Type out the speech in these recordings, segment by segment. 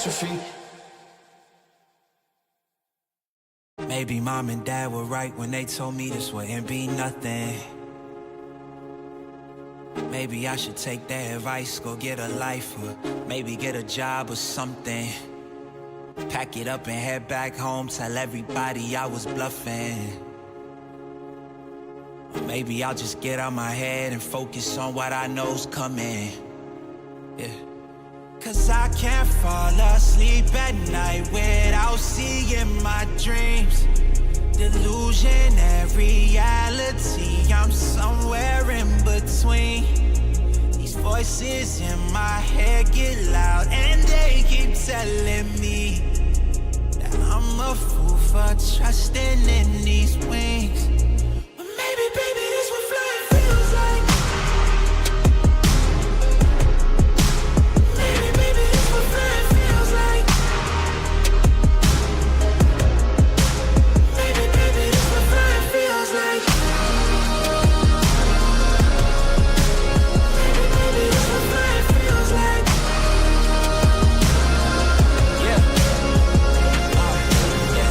catastrophe. Maybe mom and dad were right when they told me this wouldn't be nothing. Maybe I should take their advice, go get a life, or maybe get a job or something. Pack it up and head back home, tell everybody I was bluffing. Or maybe I'll just get out my head and focus on what I know's coming. Yeah. Cause I can't fall asleep at night without seeing my dreams. Delusion and reality, I'm somewhere in between. These voices in my head get loud and they keep telling me that I'm a fool for trusting in these wings. But maybe, baby, this what flying feels like. Maybe, baby, this what flying feels like. Maybe, baby, this what flying feels like. Maybe, baby, this what flying feels like. Yeah. Yeah.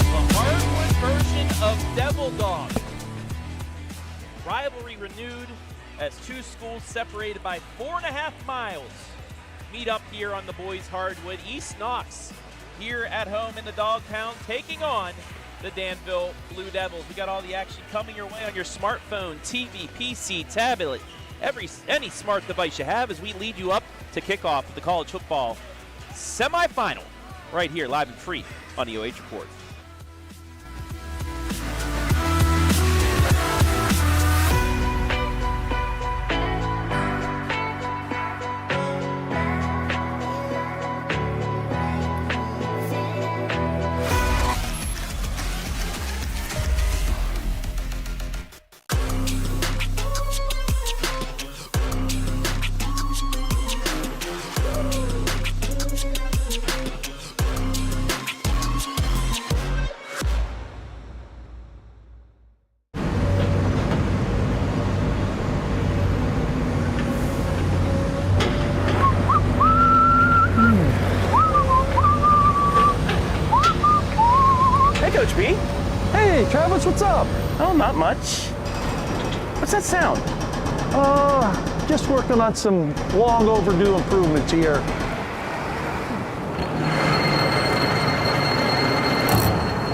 The hardwood version of DevilDog. Rivalry renewed as two schools separated by 4.5 miles meet up here on the boys' hardwood. East Knox here at home in the Dog Pound taking on the Danville Blue Devils. We got all the action coming your way on your smartphone, TV, PC, tablet, any smart device you have as we lead you up to kickoff of the college football semifinal right here live and free on the OH Report. Coach B. Hey, Travis, what's up? Oh, not much. What's that sound? Just working on some long overdue improvements here.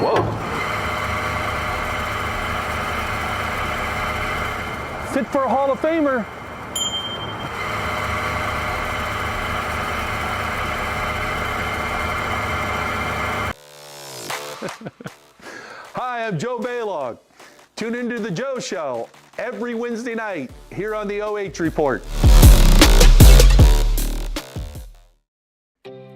Whoa. Fit for a Hall of Famer. Hi, I'm Joe Baylog. Tune into The Joe Show every Wednesday night here on the OH Report.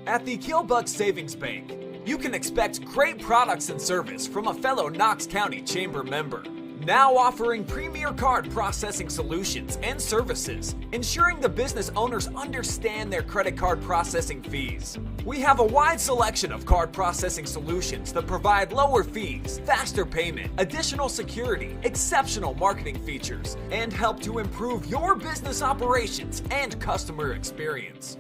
At the Killbuck Savings Bank, you can expect great products and service from a fellow Knox County Chamber member. Now offering premier card processing solutions and services, ensuring the business owners understand their credit card processing fees. We have a wide selection of card processing solutions that provide lower fees, faster payment, additional security, exceptional marketing features, and help to improve your business operations and customer experience.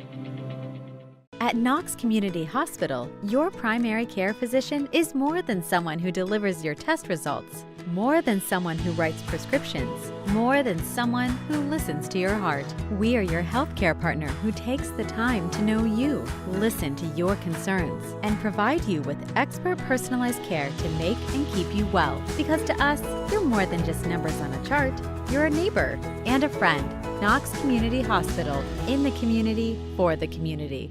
At Knox Community Hospital, your primary care physician is more than someone who delivers your test results, more than someone who writes prescriptions, more than someone who listens to your heart. We are your healthcare partner who takes the time to know you, listen to your concerns, and provide you with expert personalized care to make and keep you well. Because to us, you're more than just numbers on a chart. You're a neighbor and a friend. Knox Community Hospital, in the community, for the community.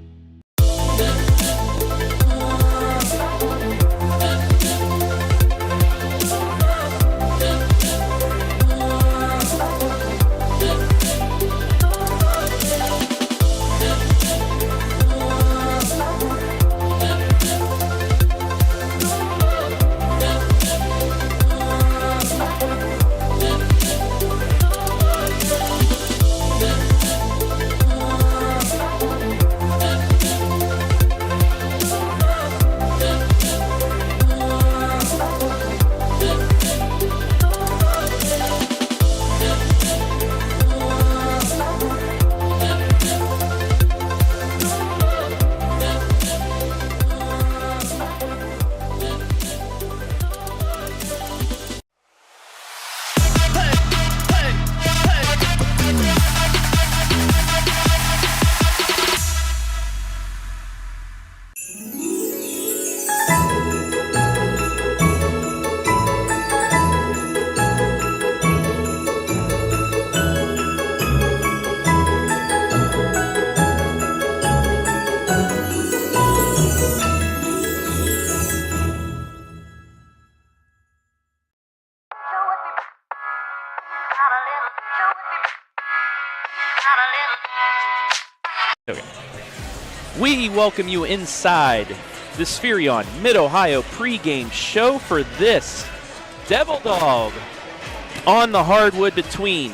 We welcome you inside the Spherion Mid-Ohio pregame show for this DevilDog on the hardwood between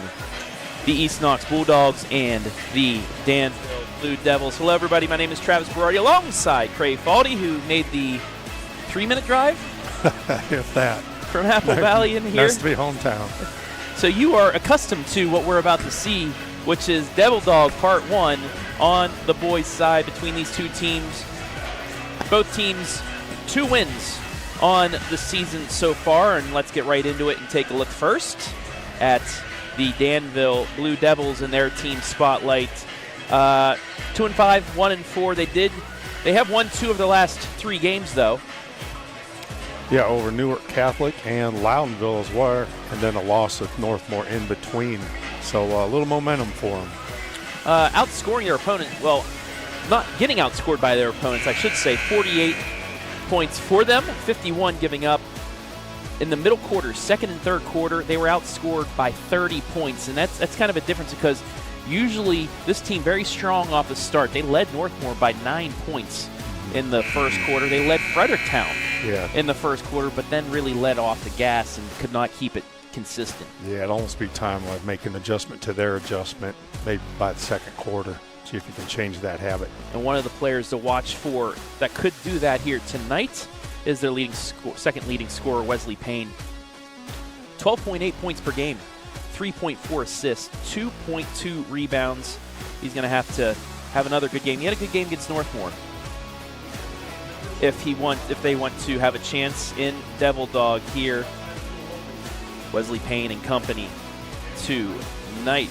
the East Knox Bulldogs and the Danville Blue Devils. Hello, everybody. My name is Travis Berardi, alongside Craig Faldy, who made the 3-minute drive. If that. From Apple Valley in here. Nice to be hometown. So you are accustomed to what we're about to see, which is DevilDog Part 1 on the boys' side between these two teams. Both teams 2 wins on the season so far, and let's get right into it and take a look first at the Danville Blue Devils and their team spotlight. 2-5, 1-4. They have won 2 of the last 3 games, though. Yeah, over Newark Catholic and Loudonville as well, and then a loss with Northmore in between. So a little momentum for them. Outscoring their opponent, well, not getting outscored by their opponents, I should say. 48 points for them, 51 giving up. In the middle quarters, second and third quarter, they were outscored by 30 points, and that's kind of a difference because usually this team very strong off the start. They led Northmore by 9 points in the first quarter. They led Fredericktown in the first quarter, but then really let off the gas and could not keep it consistent. Yeah, it'd almost be time to make an adjustment to their adjustment, maybe by the second quarter. See if you can change that habit. And one of the players to watch for that could do that here tonight is their second leading scorer, Wesley Payne. 12.8 points per game, 3.4 assists, 2.2 rebounds. He's going to have another good game. He had a good game against Northmore. If they want to have a chance in DevilDog here, Wesley Payne and company tonight.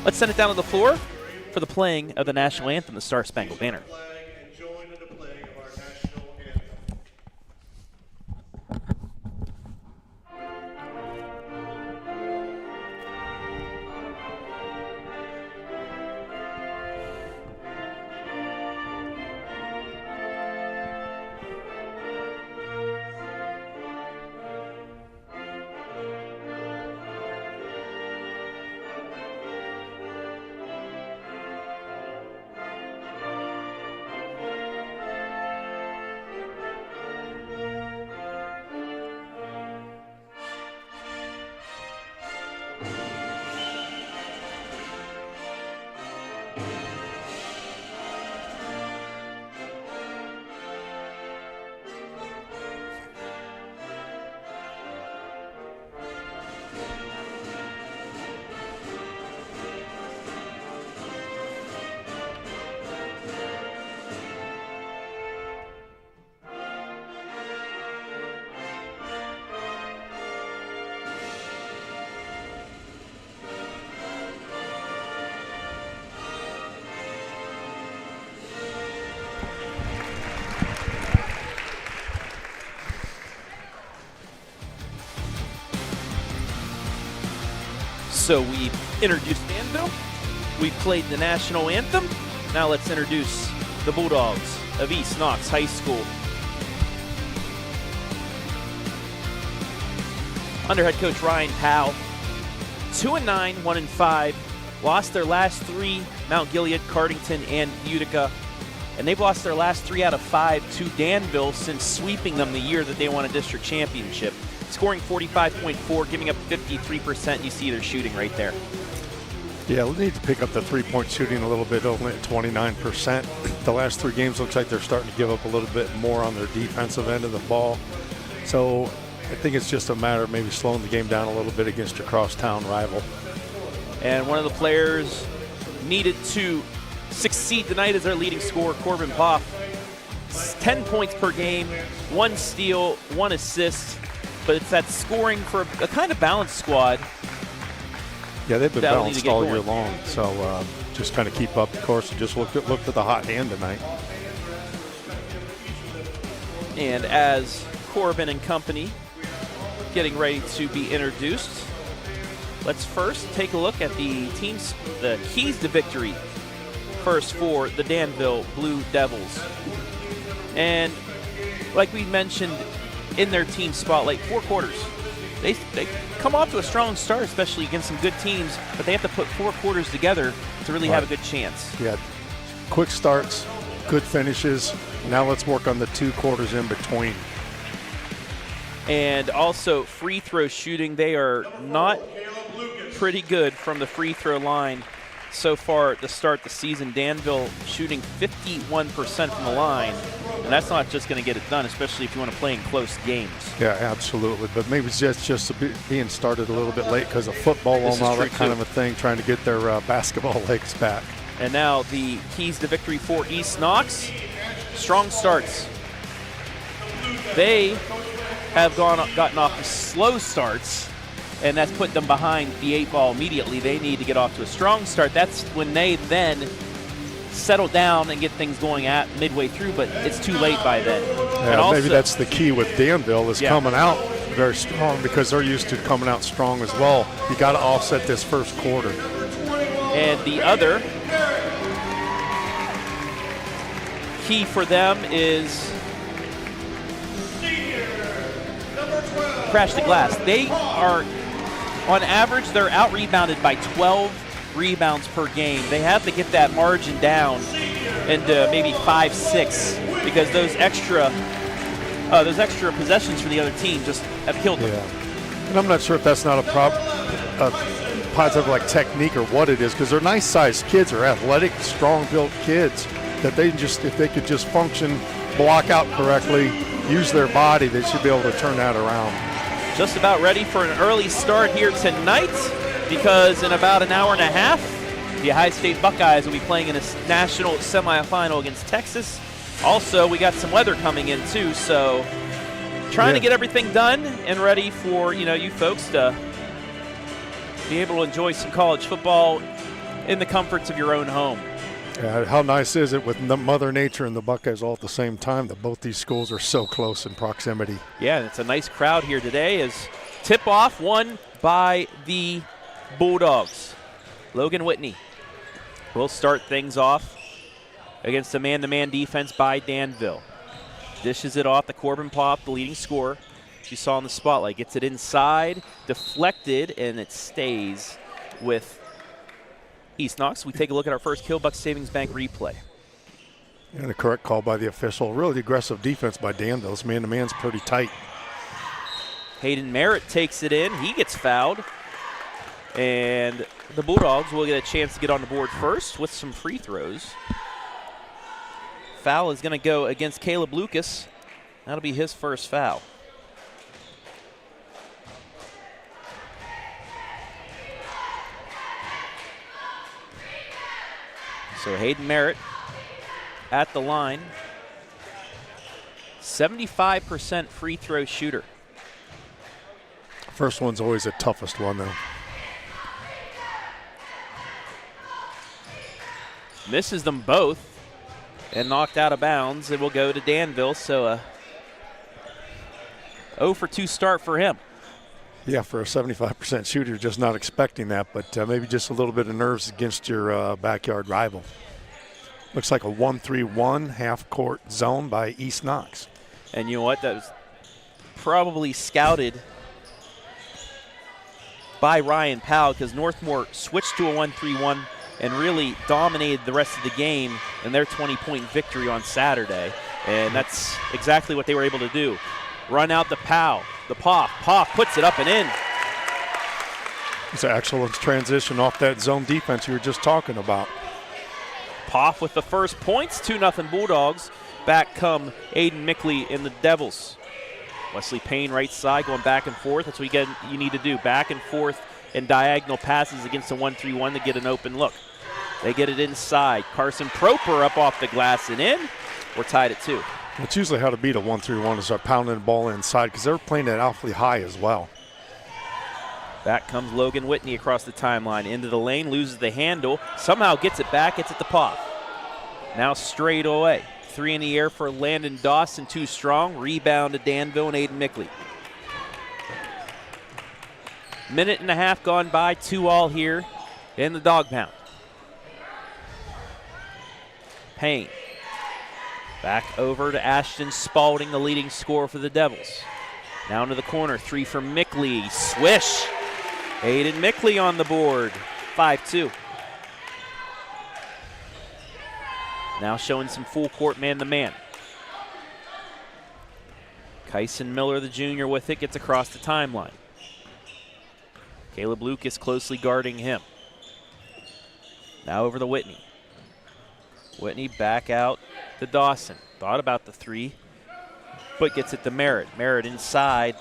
Let's send it down to the floor for the playing of the national anthem, the Star Spangled Banner. So we introduced Danville. We played the national anthem. Now let's introduce the Bulldogs of East Knox High School. Under head coach Ryan Powell, 2-9, 1-5. Lost their last 3, Mount Gilead, Cardington, and Utica. And they've lost their last 3 out of 5 to Danville since sweeping them the year that they won a district championship. Scoring 45.4, giving up 53%. You see their shooting right there. Yeah, we need to pick up the three-point shooting a little bit, only at 29%. The last 3 games looks like they're starting to give up a little bit more on their defensive end of the ball. So I think it's just a matter of maybe slowing the game down a little bit against your crosstown rival. And one of the players needed to succeed tonight is their leading scorer, Corbin Poff. 10 points per game, 1 steal, 1 assist. But it's that scoring for a kind of balanced squad. Yeah, they've been balanced all year long. So just kind of keep up the course and just look at the hot hand tonight. And as Corbin and company getting ready to be introduced, let's first take a look at the keys to victory. First for the Danville Blue Devils. And like we mentioned in their team spotlight, 4 quarters. they come off to a strong start, especially against some good teams, but they have to put 4 quarters together to really have a good chance. Yeah, quick starts, good finishes. Now let's work on the 2 quarters in between. And also free throw shooting. They are not pretty good from the free throw line so far to start the season. Danville shooting 51% from the line, and that's not just going to get it done, especially if you want to play in close games. Yeah, absolutely. But maybe it's just being started a little bit late because of football and all that kind of a thing, trying to get their basketball legs back. And now the keys to victory for East Knox. Strong starts. They have gotten off to slow starts, and that's put them behind the 8 ball immediately. They need to get off to a strong start. That's when they then settle down and get things going at midway through, but it's too late by then. Yeah, and also, maybe that's the key with Danville is coming out very strong because they're used to coming out strong as well. You got to offset this first quarter. And the other key for them is crash the glass. They are, on average, they're out-rebounded by 12 rebounds per game. They have to get that margin down into maybe 5-6 because those extra possessions for the other team just have killed them. Yeah. And I'm not sure if that's not a positive like technique or what it is, because they're nice-sized kids, or athletic, strong-built kids that they just, if they could just function, block out correctly, use their body, they should be able to turn that around. Just about ready for an early start here tonight, because in about an hour and a half, the Ohio State Buckeyes will be playing in a national semifinal against Texas. Also, we got some weather coming in too, so trying to get everything done and ready for you folks to be able to enjoy some college football in the comforts of your own home. Yeah, how nice is it with Mother Nature and the Buckeyes all at the same time that both these schools are so close in proximity. Yeah, and it's a nice crowd here today as tip-off won by the Bulldogs. Logan Whitney will start things off against a man-to-man defense by Danville. Dishes it off to Corbin Poff, the leading scorer. You saw in the spotlight. Gets it inside, deflected, and it stays with East Knox. We take a look at our first Killbuck Savings Bank replay. And a correct call by the official. Really aggressive defense by Danville. This man-to-man's pretty tight. Hayden Merritt takes it in. He gets fouled. And the Bulldogs will get a chance to get on the board first with some free throws. Foul is going to go against Caleb Lucas. That'll be his first foul. So Hayden Merritt at the line. 75% free throw shooter. First one's always the toughest one, though. Misses them both and knocked out of bounds. It will go to Danville, so a 0 for 2 start for him. Yeah, for a 75% shooter, just not expecting that, but maybe just a little bit of nerves against your backyard rival. Looks like a 1-3-1 half-court zone by East Knox. And you know what? That was probably scouted by Ryan Powell because Northmore switched to a 1-3-1 and really dominated the rest of the game in their 20-point victory on Saturday. And that's exactly what they were able to do. Run out the Powell. The Poff. Poff puts it up and in. It's an excellent transition off that zone defense you were just talking about. Poff with the first points, 2-0 Bulldogs. Back come Aiden Mickley and the Devils. Wesley Payne right side going back and forth. That's what you need to do. Back and forth and diagonal passes against a 1-3-1 to get an open look. They get it inside. Carson Proper up off the glass and in. We're tied at 2. It's usually how to beat a 1-3-1 is start pounding the ball inside because they're playing it awfully high as well. Back comes Logan Whitney across the timeline. Into the lane, loses the handle. Somehow gets it back, gets it to Poff. Now straight away. 3 in the air for Landon Dawson, too strong. Rebound to Danville and Aiden Mickley. Minute and a half gone by, 2-all here in the dog pound. Payne. Back over to Ashton Spalding, the leading scorer for the Devils. Now into the corner, 3 for Mickley. Swish. Aiden Mickley on the board, 5-2. Now showing some full court man-to-man. Kyson Miller, the junior, with it, gets across the timeline. Caleb Lucas closely guarding him. Now over to Whitney. Whitney back out to Dawson. Thought about the 3, but gets it to Merritt. Merritt inside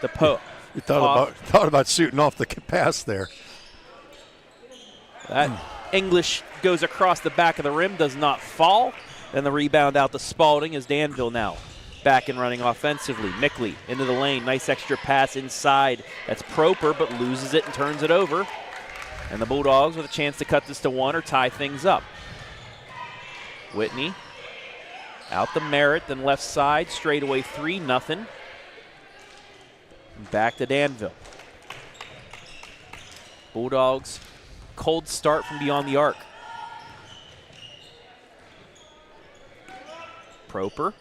the post. You thought about shooting off the pass there. That English goes across the back of the rim, does not fall. Then the rebound out to Spalding as Danville now back and running offensively. Mickley into the lane, nice extra pass inside. That's Proper, but loses it and turns it over. And the Bulldogs with a chance to cut this to 1 or tie things up. Whitney out the Merritt, then left side, straightaway 3, nothing. Back to Danville. Bulldogs, cold start from beyond the arc. Proper.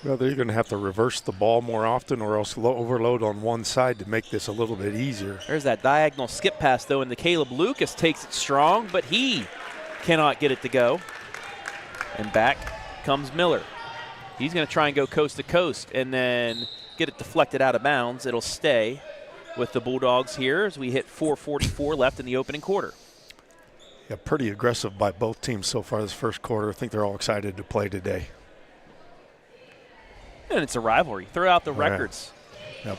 Well, they're going to have to reverse the ball more often or else overload on one side to make this a little bit easier. There's that diagonal skip pass, though, and the Caleb Lucas takes it strong, but he cannot get it to go. And back comes Miller. He's going to try and go coast to coast and then get it deflected out of bounds. It'll stay with the Bulldogs here as we hit 4:44 left in the opening quarter. Yeah, pretty aggressive by both teams so far this first quarter. I think they're all excited to play today. And it's a rivalry. Throw out the records. Yep.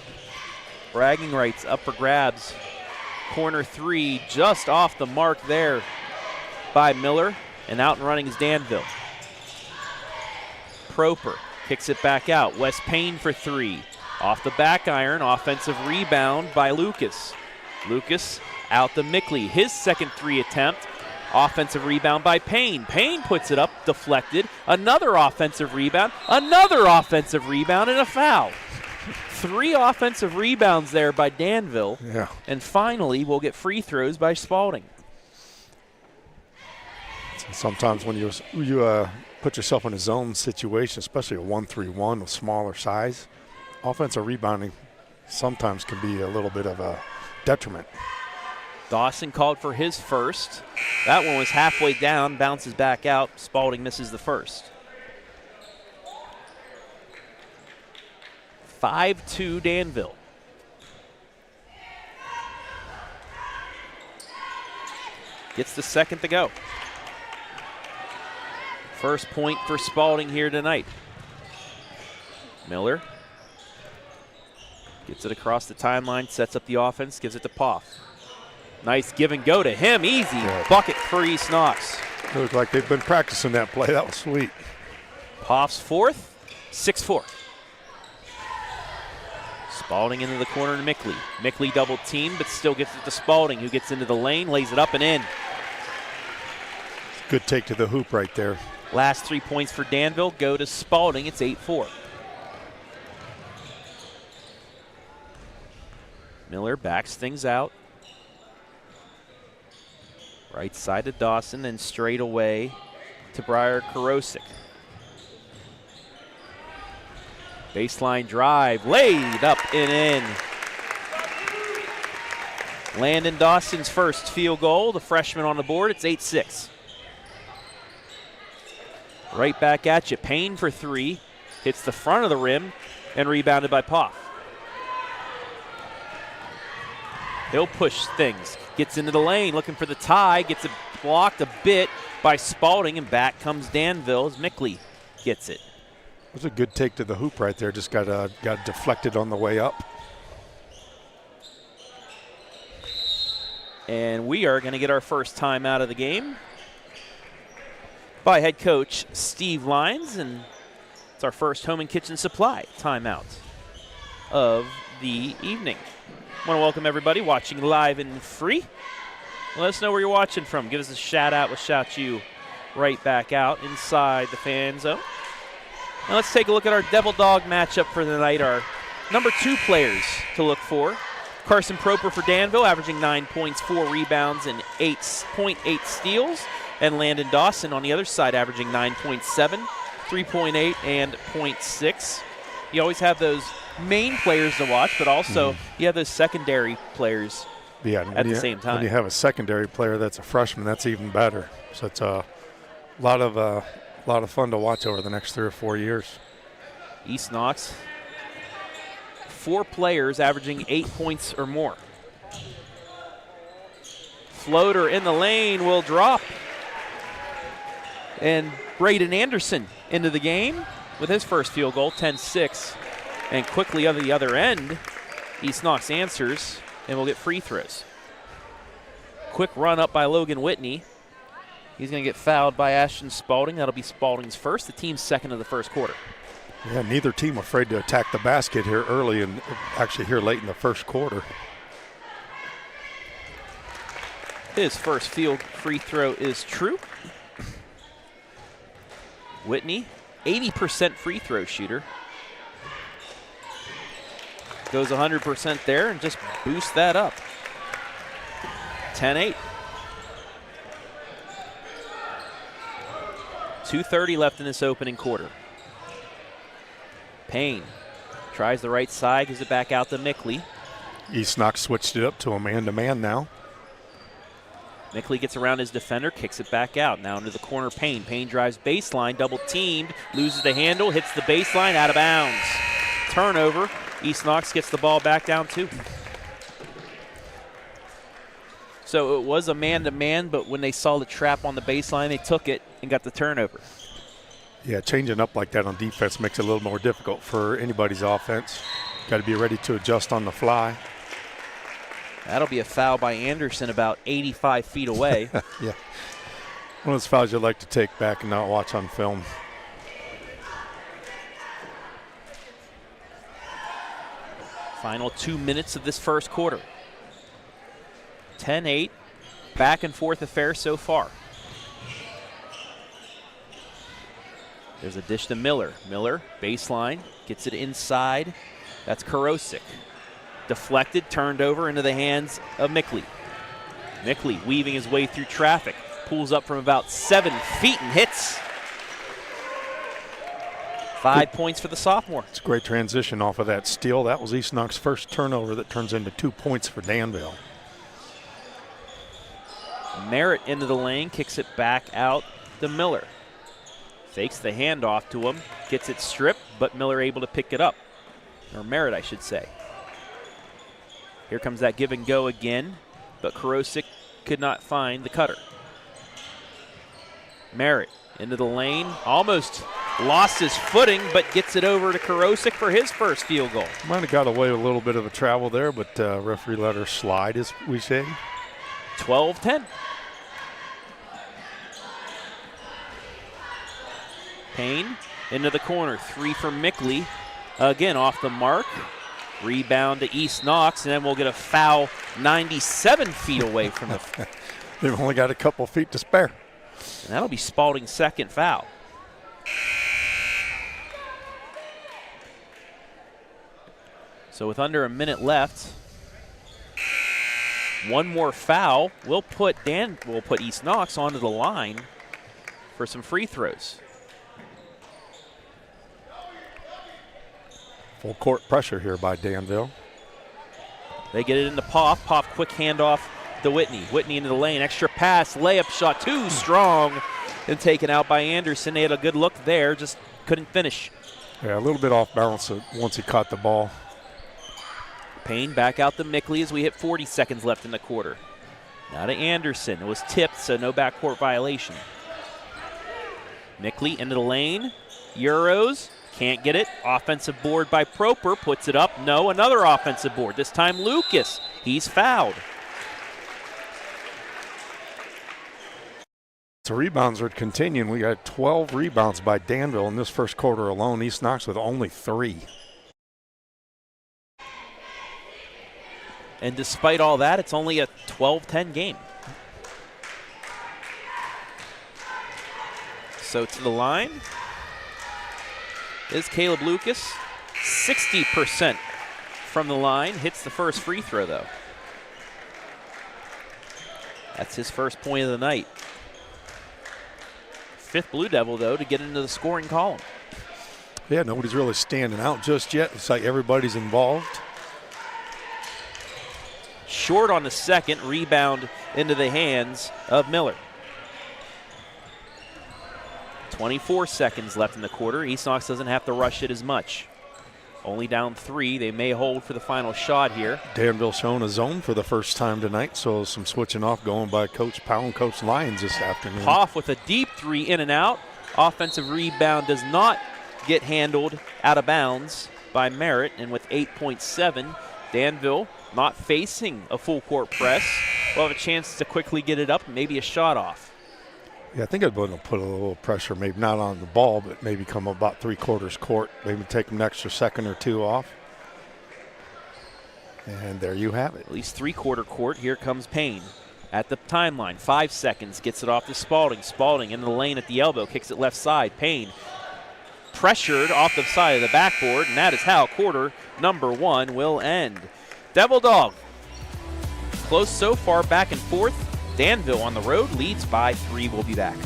Bragging rights up for grabs. Corner 3 just off the mark there by Miller. And out and running is Danville. Proper kicks it back out. Wes Payne for 3. Off the back iron. Offensive rebound by Lucas. Lucas out to Mickley. His second 3 attempt. Offensive rebound by Payne. Payne puts it up, deflected. Another offensive rebound. Another offensive rebound and a foul. 3 offensive rebounds there by Danville. Yeah. And finally, we'll get free throws by Spalding. Sometimes when you put yourself in a zone situation, especially a 1-3-1 with smaller size, offensive rebounding sometimes can be a little bit of a detriment. Dawson called for his first. That one was halfway down, bounces back out. Spalding misses the first. 5-2 Danville. Gets the second to go. First point for Spalding here tonight. Miller gets it across the timeline, sets up the offense, gives it to Poff. Nice give and go to him, easy. Yeah. Bucket for East Knox. It looked like they've been practicing that play. That was sweet. Poff's fourth, 6-4. Spalding into the corner to Mickley. Mickley double teamed, but still gets it to Spalding, who gets into the lane, lays it up and in. Good take to the hoop right there. Last 3 points for Danville go to Spalding. It's 8-4. Miller backs things out. Right side to Dawson, then straight away to Briar Karosik. Baseline drive, laid up and in. Landon Dawson's first field goal, the freshman on the board. It's 8-6. Right back at you. Payne for 3. Hits the front of the rim and rebounded by Poff. He'll push things. Gets into the lane, looking for the tie. Gets it blocked a bit by Spalding, and back comes Danville as Mickley gets it. It was a good take to the hoop right there. Just got deflected on the way up. And we are going to get our first time out of the game by head coach Steve Lyons, and it's our first Home and Kitchen Supply timeout of the evening. I want to welcome everybody watching live and free. Let us know where you're watching from. Give us a shout out. We'll shout you right back out inside the fan zone. Now let's take a look at our DevilDog matchup for the night. Our number 2 players to look for. Carson Proper for Danville, averaging 9 points, 4 rebounds, and 8.8 steals. And Landon Dawson on the other side, averaging 9.7 3.8 and 0.6. You always have those main players to watch, but also you have those secondary players at the same time. When you have a secondary player that's a freshman, that's even better. So it's a lot of fun to watch over the next 3 or 4 years. East Knox, 4 players averaging 8 points or more. Floater in the lane will drop. And Braden Anderson into the game with his first field goal, 10-6. And quickly on the other end, East Knox answers and will get free throws. Quick run up by Logan Whitney. He's going to get fouled by Ashton Spalding. That'll be Spalding's first, the team's second of the first quarter. Yeah, neither team afraid to attack the basket here early and actually here late in the first quarter. His first free throw is true. Whitney, 80% free throw shooter. Goes 100% there and just boosts that up. 10-8. 2:30 left in this opening quarter. Payne tries the right side, gives it back out to Mickley. East Knox switched it up to a man-to-man now. Mickley gets around his defender, kicks it back out. Now into the corner, Payne. Payne drives baseline, double teamed, loses the handle, hits the baseline, out of bounds. Turnover. East Knox gets the ball back down 2. So it was a man-to-man, but when they saw the trap on the baseline, they took it and got the turnover. Yeah, changing up like that on defense makes it a little more difficult for anybody's offense. Got to be ready to adjust on the fly. That'll be a foul by Anderson about 85 feet away. Yeah. One of those fouls you'd like to take back and not watch on film. Final 2 minutes of this first quarter. 10-8, back and forth affair so far. There's a dish to Miller. Miller, baseline, gets it inside. That's Karosik. Deflected, turned over into the hands of Mickley. Mickley weaving his way through traffic. Pulls up from about 7 feet and hits. 5 points for the sophomore. It's a great transition off of that steal. That was East Knox's first turnover that turns into 2 points for Danville. Merritt into the lane, kicks it back out to Miller. Fakes the handoff to him, gets it stripped, but Miller able to pick it up. Or Merritt, I should say. Here comes that give and go again, but Karosik could not find the cutter. Merritt into the lane, almost lost his footing, but gets it over to Karosik for his first field goal. Might have got away with a little bit of a travel there, but referee let her slide, as we say. 12-10. Payne into the corner, 3 for Mickley. Again, off the mark. Rebound to East Knox, and then we'll get a foul 97 feet away from the. They've only got a couple feet to spare. And that'll be Spalding's second foul. So with under a minute left, one more foul will put East Knox onto the line for some free throws. Full court pressure here by Danville. They get it into Poff. Poff quick handoff to Whitney. Whitney into the lane. Extra pass. Layup shot. Too strong and taken out by Anderson. They had a good look there. Just couldn't finish. Yeah, a little bit off balance once he caught the ball. Payne back out to Mickley as we hit 40 seconds left in the quarter. Now to Anderson. It was tipped, so no backcourt violation. Mickley into the lane. Euros. Can't get it. Offensive board by Proper. Puts it up. No, another offensive board. This time Lucas. He's fouled. So rebounds are continuing. We got 12 rebounds by Danville in this first quarter alone. East Knox with only 3. And despite all that, it's only a 12-10 game. So to the line is Caleb Lucas. 60% from the line. Hits the first free throw, though. That's his first point of the night. fifth Blue Devil, though, to get into the scoring column. Yeah, nobody's really standing out just yet. It's like everybody's involved. Short on the second, rebound into the hands of Miller. 24 seconds left in the quarter. East Knox doesn't have to rush it as much. Only down 3. They may hold for the final shot here. Danville showing a zone for the first time tonight, so some switching off going by Coach Powell and Coach Lyons this afternoon. Poff with a deep 3 in and out. Offensive rebound does not get handled out of bounds by Merritt, and with 8.7, Danville not facing a full court press will have a chance to quickly get it up and maybe a shot off. Yeah, I think I'd want to put a little pressure, maybe not on the ball, but maybe come about 3/4 court, maybe take them an extra second or two off. And there you have it. At least 3/4 court. Here comes Payne at the timeline. 5 seconds, gets it off to Spalding. Spalding into the lane at the elbow, kicks it left side. Payne pressured off the side of the backboard, and that is how quarter number 1 will end. DevilDog close so far, back and forth. Danville on the road leads by 3. We'll be back.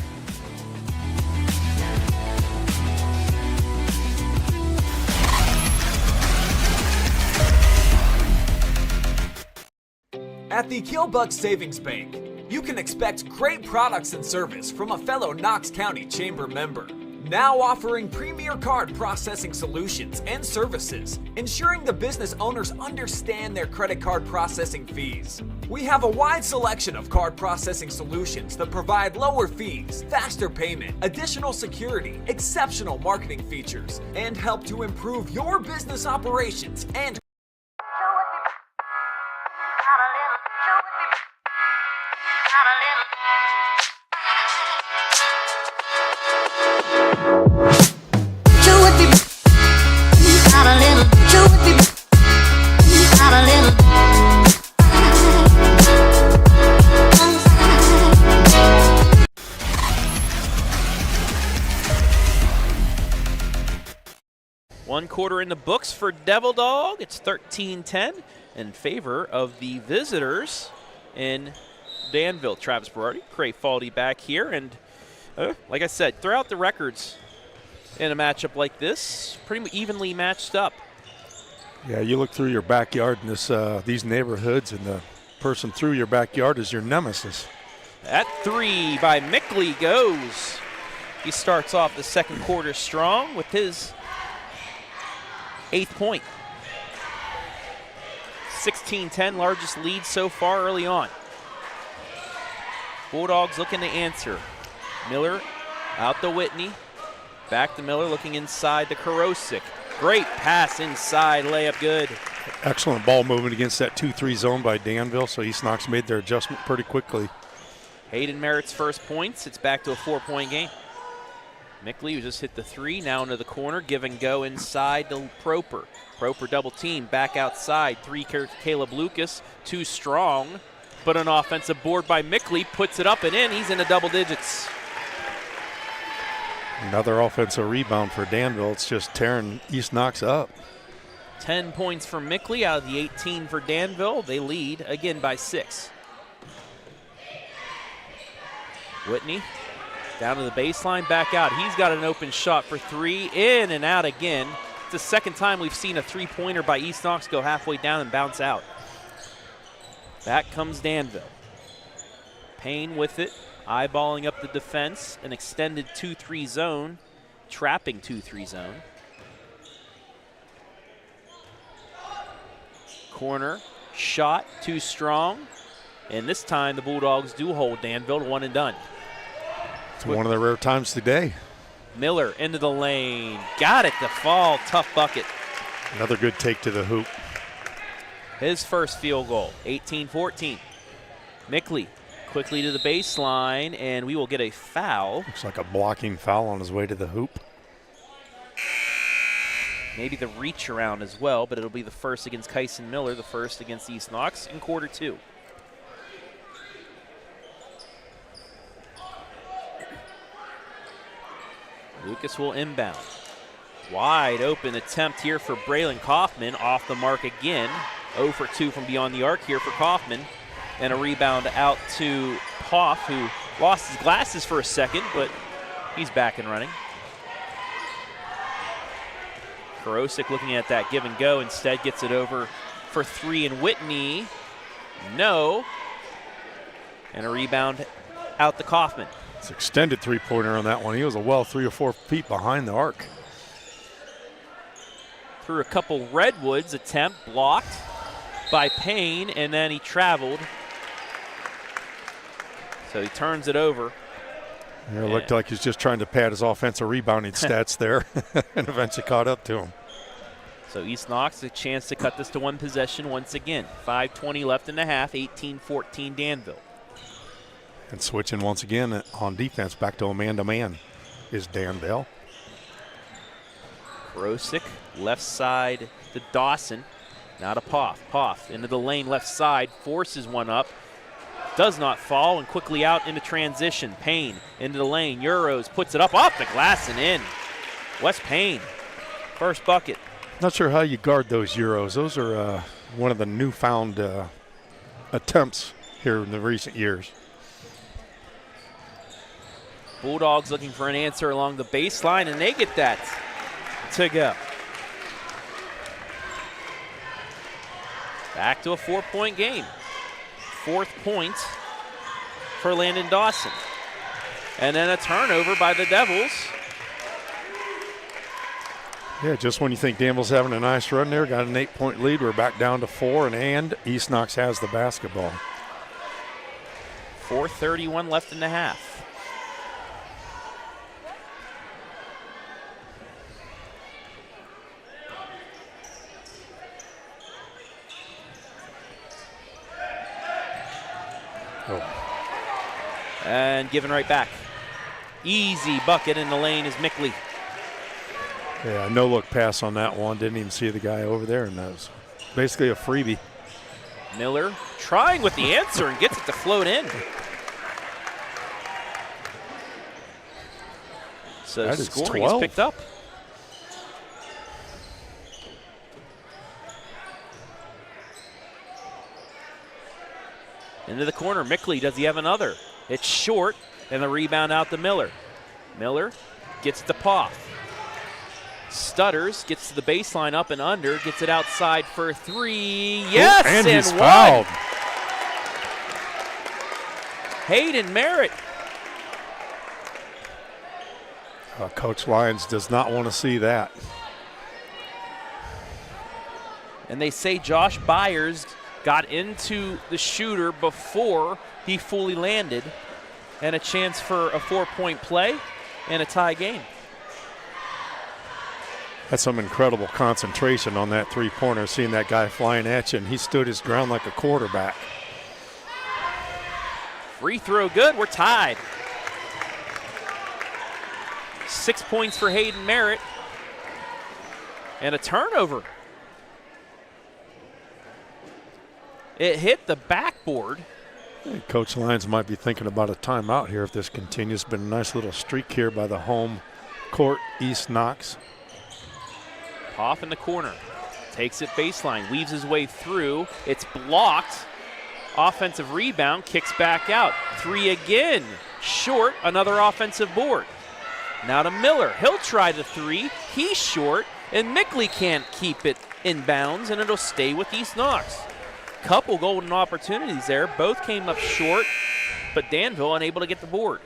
At the Killbuck Savings Bank, you can expect great products and service from a fellow Knox County Chamber member. Now offering premier card processing solutions and services, ensuring the business owners understand their credit card processing fees. We have a wide selection of card processing solutions that provide lower fees, faster payment, additional security, exceptional marketing features, and help to improve your business operations and One quarter in the books for DevilDog. It's 13-10 in favor of the visitors in Danville. Travis Berardi, Craig Faldy back here. And like I said, throughout the records in a matchup like this, pretty evenly matched up. Yeah, you look through your backyard in these neighborhoods, and the person through your backyard is your nemesis. That 3 by Mickley goes. He starts off the second quarter strong with his 8th point. 16-10, largest lead so far early on. Bulldogs looking to answer. Miller out to Whitney. Back to Miller, looking inside to Karosik. Great pass inside, layup good. Excellent ball movement against that 2-3 zone by Danville, so East Knox made their adjustment pretty quickly. Hayden Merritt's first points. It's back to a 4-point game. Mickley, who just hit the 3, now into the corner, give and go inside to Proper. Proper double team, back outside. 3, Caleb Lucas, 2 strong, but an offensive board by Mickley, puts it up and in. He's in the double digits. Another offensive rebound for Danville. It's just tearing East Knox up. 10 points for Mickley out of the 18 for Danville. They lead again by 6. Whitney down to the baseline, back out. He's got an open shot for 3, in and out again. It's the second time we've seen a 3-pointer by East Knox go halfway down and bounce out. Back comes Danville. Payne with it, eyeballing up the defense, an extended 2-3 zone, trapping 2-3 zone. Corner, shot, too strong, and this time the Bulldogs do hold Danville to 1 and done. It's one of the rare times today. Miller into the lane, got it to fall, tough bucket. Another good take to the hoop. His first field goal, 18-14. Mickley quickly to the baseline, and we will get a foul. Looks like a blocking foul on his way to the hoop. Maybe the reach around as well, but it'll be the first against Kyson Miller, the first against East Knox in quarter 2. Lucas will inbound. Wide open attempt here for Braylon Kaufman, off the mark again. 0 for 2 from beyond the arc here for Kaufman. And a rebound out to Poff, who lost his glasses for a second, but He's back and running. Karosik looking at that give and go. Instead gets it over for three, and Whitney, no. And a rebound out to Kaufman. It's extended three-pointer on that one. He was well 3 or 4 feet behind the arc. Through a couple Redwoods, attempt blocked by Payne, and then he traveled. So he turns it over. Yeah, it looked like he's just trying to pad his offensive rebounding stats there and eventually caught up to him. So East Knox a chance to cut this to one possession once again. 5:20 left in the half, 18-14 Danville. And switching once again on defense back to a man-to-man is Danville. Krosick, left side to Dawson. Now to Poff. Poff into the lane left side, forces one up. Does not fall, and quickly out into transition. Payne into the lane. Euros puts it up off the glass and in. Wes Payne, first bucket. Not sure how you guard those Euros. Those are one of the newfound attempts here in the recent years. Bulldogs looking for an answer along the baseline, and they get that to go. Back to a 4-point game. 4th point for Landon Dawson. And then a turnover by the Devils. Yeah, just when you think Danville's having a nice run there, got an 8-point lead, we're back down to 4, and East Knox has the basketball. 4:31 left in the half. And given right back. Easy bucket in the lane is Mickley. Yeah, no look pass on that one. Didn't even see the guy over there, and that was basically a freebie. Miller trying with the answer and gets it to float in. So that scoring is is picked up. Into the corner, Mickley, does he have another? It's short, and the rebound out to Miller. Miller gets to Poff. Stutters, gets to the baseline up and under, gets it outside for three. Yes, and he's one. fouled. Hayden Merritt. Coach Lyons does not want to see that. And they say Josh Byers got into the shooter before he fully landed, and a chance for a 4-point play and a tie game. That's some incredible concentration on that three-pointer, seeing that guy flying at you, and he stood his ground like a quarterback. Free throw good, we're tied. 6 points for Hayden Merritt, and a turnover. It hit the backboard. Hey, Coach Lyons might be thinking about a timeout here if this continues. Been a nice little streak here by the home court, East Knox. Poff in the corner, takes it baseline, weaves his way through. It's blocked. Offensive rebound, kicks back out. Three again, short, another offensive board. Now to Miller, he'll try the three. He's short, and Mickley can't keep it in bounds, and it'll stay with East Knox. Couple golden opportunities there. Both came up short, but Danville unable to get the board.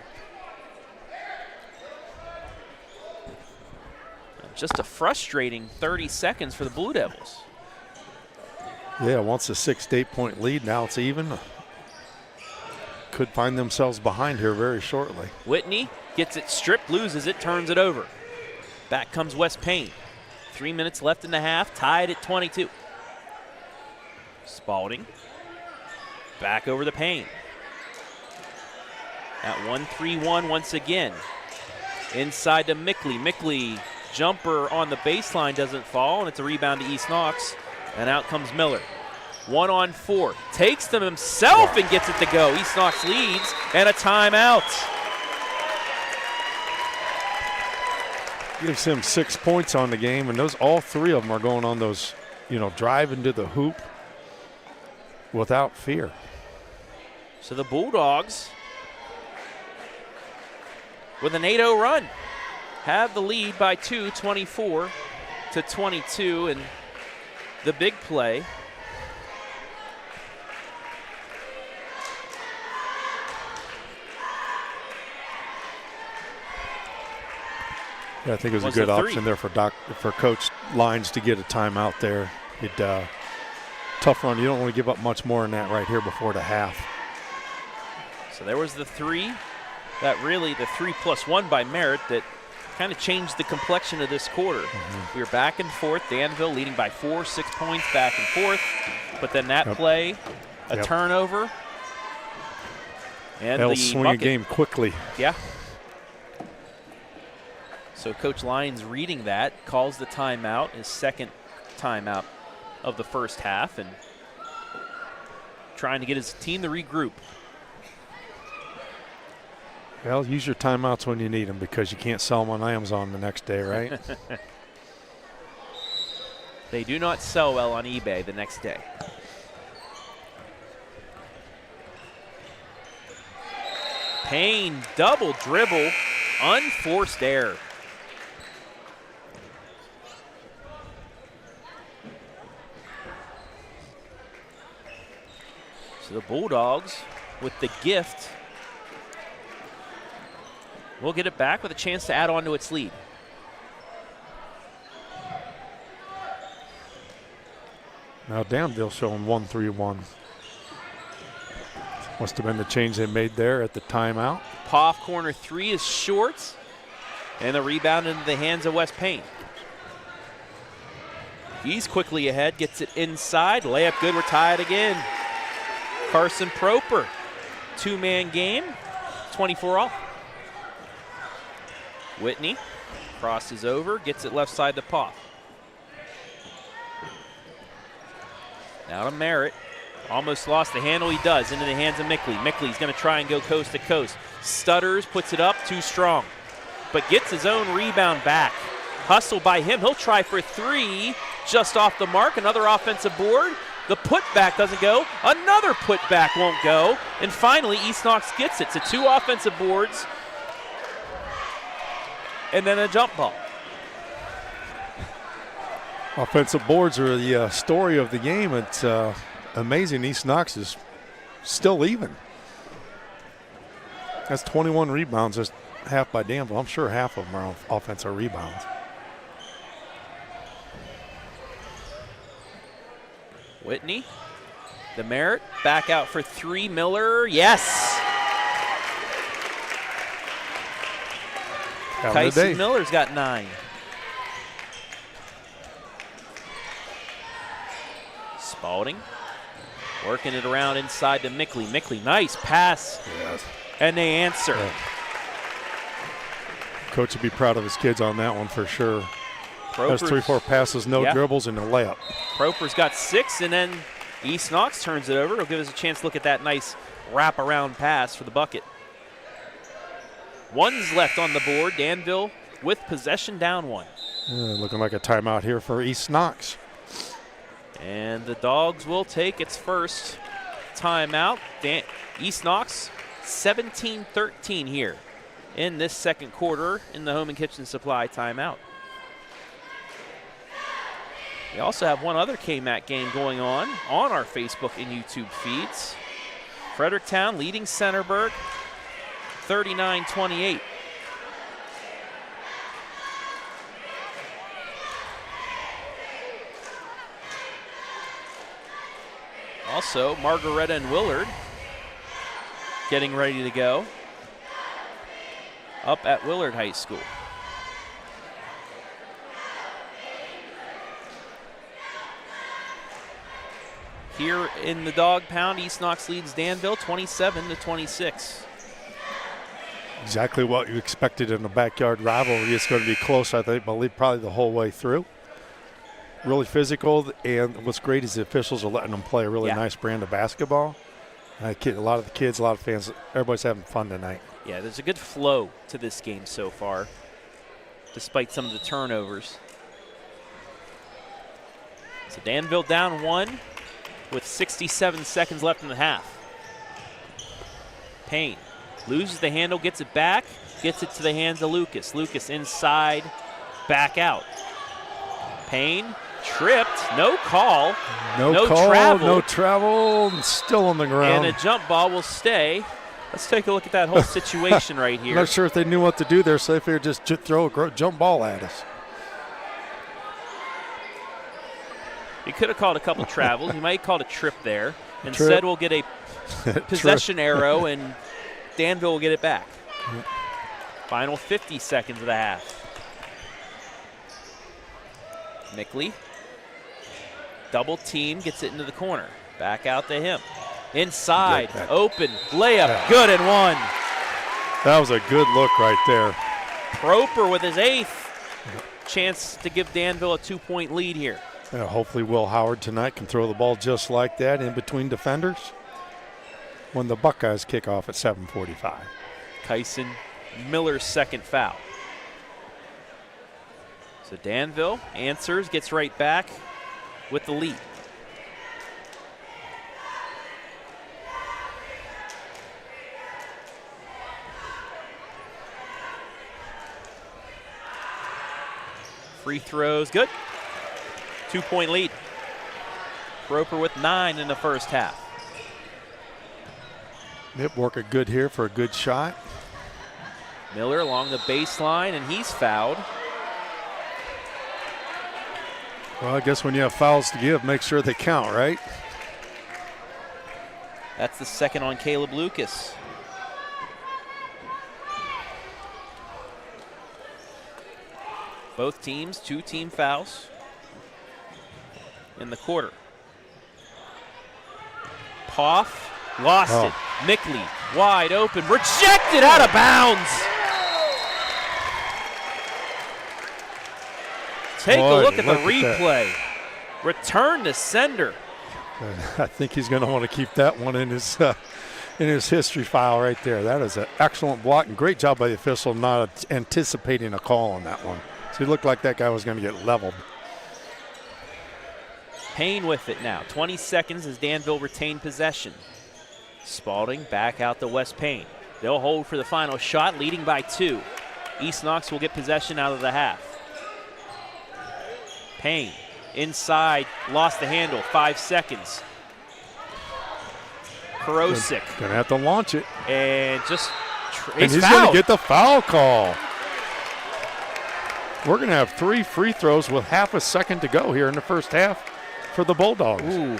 Just a frustrating 30 seconds for the Blue Devils. Yeah, once a 6 to 8 point lead, now it's even. Could find themselves behind here very shortly. Whitney gets it stripped, loses it, turns it over. Back comes Wes Payne. 3 minutes left in the half, tied at 22. Spalding, back over the Payne. At 1-3-1 once again. Inside to Mickley. Mickley, jumper on the baseline doesn't fall, and it's a rebound to East Knox. And out comes Miller. 1-on-4. Takes them himself and gets it to go. East Knox leads, and a timeout. Gives him 6 points on the game, and those all three of them are going on those, drive into the hoop without fear. So the Bulldogs with an 8-0 run. Have the lead by 2, 24-22, and the big play. Yeah, I think it was a good option there for Coach Lines to get a timeout there. Tough run. You don't want to give up much more than that right here before the half. So there was the 3. That really, the 3+1 by Merritt that kind of changed the complexion of this quarter. We were back and forth. Danville leading by 4, 6 points back and forth. But then that play, a turnover. And they'll swing a game quickly. Yeah. So Coach Lyons reading that, calls the timeout, his second timeout of the first half, and trying to get his team to regroup. Well, use your timeouts when you need them because you can't sell them on Amazon the next day, right? They do not sell well on eBay the next day. Payne, double dribble, unforced error. So the Bulldogs with the gift will get it back with a chance to add on to its lead. Now Danville showing 1-3-1. Must have been the change they made there at the timeout. Poff corner 3 is short, and the rebound into the hands of Wes Payne. He's quickly ahead, gets it inside, layup good, we're tied again. Carson Proper, 2-man game, 24 all. Whitney crosses over, gets it left side to Poff. Now to Merritt. Almost lost the handle, he does, into the hands of Mickley. Mickley's gonna try and go coast to coast. Stutters, puts it up, too strong. But gets his own rebound back. Hustle by him, he'll try for 3, just off the mark, another offensive board. The putback doesn't go, another putback won't go, and finally East Knox gets it. So 2 offensive boards, and then a jump ball. Offensive boards are the story of the game. It's amazing East Knox is still even. That's 21 rebounds, just half by Danville. I'm sure half of them are offensive rebounds. Whitney, the Merritt, back out for 3, Miller, yes! Tyson Miller's got 9. Spalding working it around inside to Mickley. Mickley, nice pass. Yes. And they answer. Yeah. Coach would be proud of his kids on that one for sure. Has 3-4 passes, no dribbles, and a layup. Proper's got 6, and then East Knox turns it over. It'll give us a chance to look at that nice wraparound pass for the bucket. 1's left on the board. Danville with possession, down 1. Looking like a timeout here for East Knox. And the Dogs will take its first timeout. East Knox 17-13 here in this second quarter in the Home and Kitchen Supply timeout. We also have one other KMAC game going on our Facebook and YouTube feeds. Fredericktown leading Centerburg 39-28. Also, Margaretta and Willard getting ready to go up at Willard High School. Here in the Dog Pound, East Knox leads Danville 27-26. Exactly what you expected in a backyard rivalry. It's going to be close, I believe, probably the whole way through. Really physical, and what's great is the officials are letting them play a really nice brand of basketball. A lot of the kids, a lot of fans, everybody's having fun tonight. Yeah, there's a good flow to this game so far, despite some of the turnovers. So Danville down 1 with 67 seconds left in the half. Payne loses the handle, gets it back, gets it to the hands of Lucas. Lucas inside, back out. Payne tripped, no call. No travel, and still on the ground. And a jump ball will stay. Let's take a look at that whole situation right here. I'm not sure if they knew what to do there, so they figured just throw a jump ball at us. He could have called a couple travels. He might have called a trip there. Instead, we'll get a possession arrow, and Danville will get it back. Final 50 seconds of the half. Mickley, double team, gets it into the corner. Back out to him. Inside, open, layup, good and one. That was a good look right there. Proper with his 8th. Chance to give Danville a 2-point lead here. Yeah, hopefully Will Howard tonight can throw the ball just like that in between defenders when the Buckeyes kick off at 7:45. Kyson Miller's 2nd foul. So Danville answers, gets right back with the lead. Free throws, good. 2-point lead. Roper with 9 in the first half. Yep, working good here for a good shot. Miller along the baseline, and he's fouled. Well, I guess when you have fouls to give, make sure they count, right? That's the 2nd on Caleb Lucas. Both teams, 2 team fouls in the quarter. Poff lost it. Mickley wide open, rejected out of bounds. Take a look at the replay. Return to sender. I think he's going to want to keep that one in his history file right there. That is an excellent block and great job by the official not anticipating a call on that one. So it looked like that guy was going to get leveled. Payne with it now. 20 seconds as Danville retained possession. Spalding back out to West Payne. They'll hold for the final shot, leading by 2. East Knox will get possession out of the half. Payne inside, lost the handle, 5 seconds. Karosik. Gonna have to launch it. And just, he's gonna get the foul call. We're gonna have 3 free throws with half a second to go here in the first half for the Bulldogs. Ooh.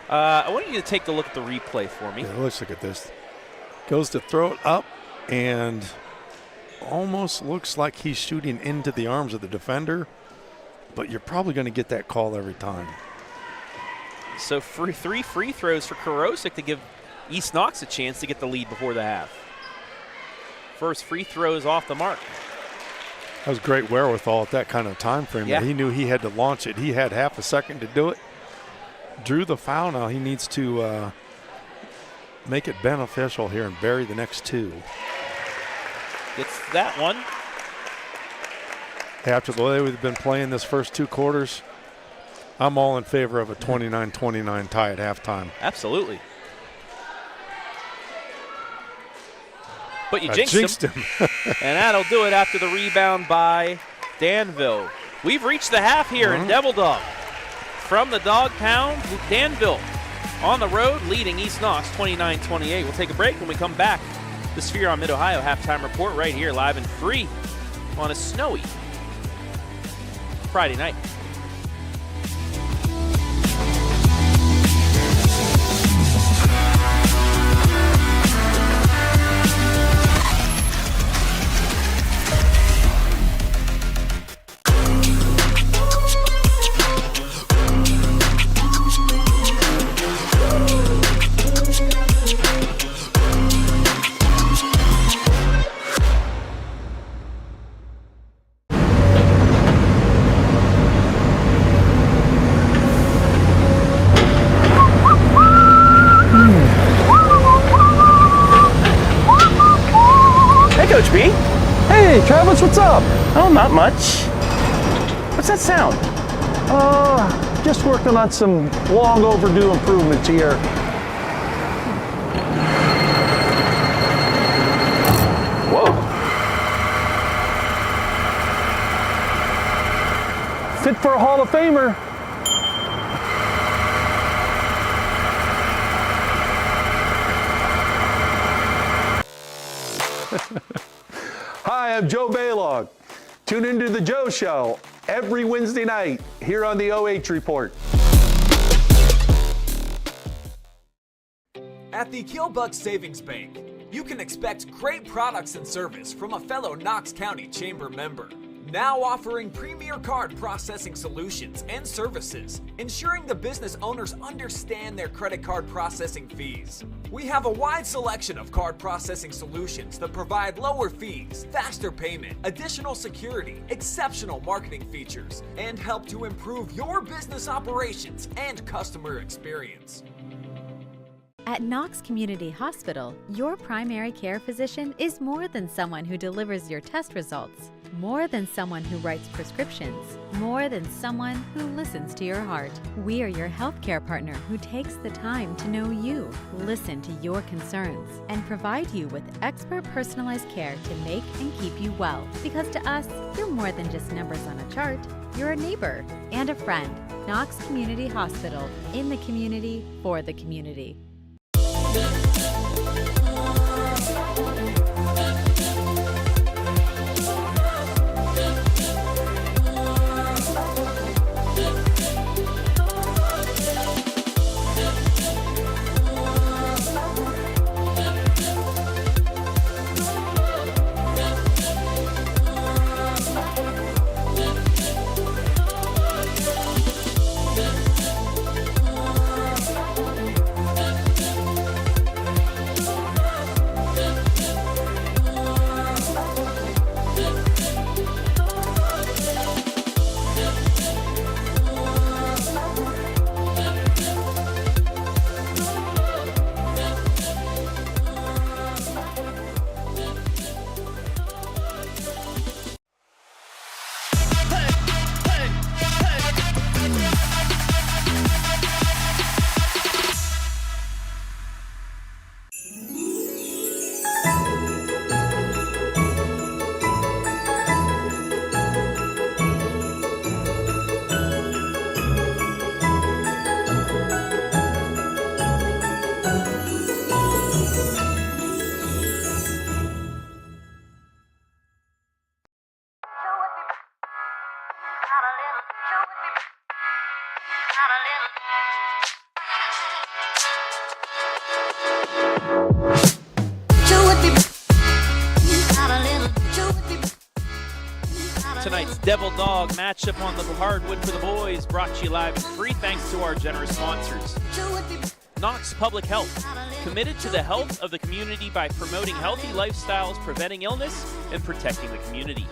I want you to take a look at the replay for me. Yeah, let's look at this. Goes to throw it up and almost looks like he's shooting into the arms of the defender, but you're probably going to get that call every time. So 3 free throws for Karosik to give East Knox a chance to get the lead before the half. First free throw is off the mark. That was great wherewithal at that kind of time frame. Yeah. He knew he had to launch it. He had half a second to do it. Drew the foul. Now he needs to make it beneficial here and bury the next 2. Gets that one. After the way we've been playing this first 2 quarters, I'm all in favor of a 29-29 tie at halftime. Absolutely. But you jinxed him. And that'll do it after the rebound by Danville. We've reached the half here in DevilDog. From the Dog Pound, Danville on the road leading East Knox 29-28. We'll take a break. When we come back, the Spherion Mid-Ohio halftime report right here live and free on a snowy Friday night. Coach B. Hey, Travis, what's up? Oh, not much. What's that sound? Just working on some long overdue improvements here. Fit for a Hall of Famer. Hi, I'm Joe Baylog. Tune into the Joe Show every Wednesday night here on the OH Report. At the Killbuck Savings Bank, you can expect great products and service from a fellow Knox County Chamber member. Now offering premier card processing solutions and services, ensuring the business owners understand their credit card processing fees. We have a wide selection of card processing solutions that provide lower fees, faster payment, additional security, exceptional marketing features, and help to improve your business operations and customer experience. At Knox Community Hospital, your primary care physician is more than someone who delivers your test results, more than someone who writes prescriptions, more than someone who listens to your heart. We are your healthcare partner who takes the time to know you, listen to your concerns, and provide you with expert personalized care to make and keep you well. Because to us, you're more than just numbers on a chart. You're a neighbor and a friend. Knox Community Hospital, in the community, for the community. Tonight's DevilDog matchup on the hardwood for the boys, brought to you live and free thanks to our generous sponsors. Knox Public Health, committed to the health of the community by promoting healthy lifestyles, preventing illness, and protecting the community.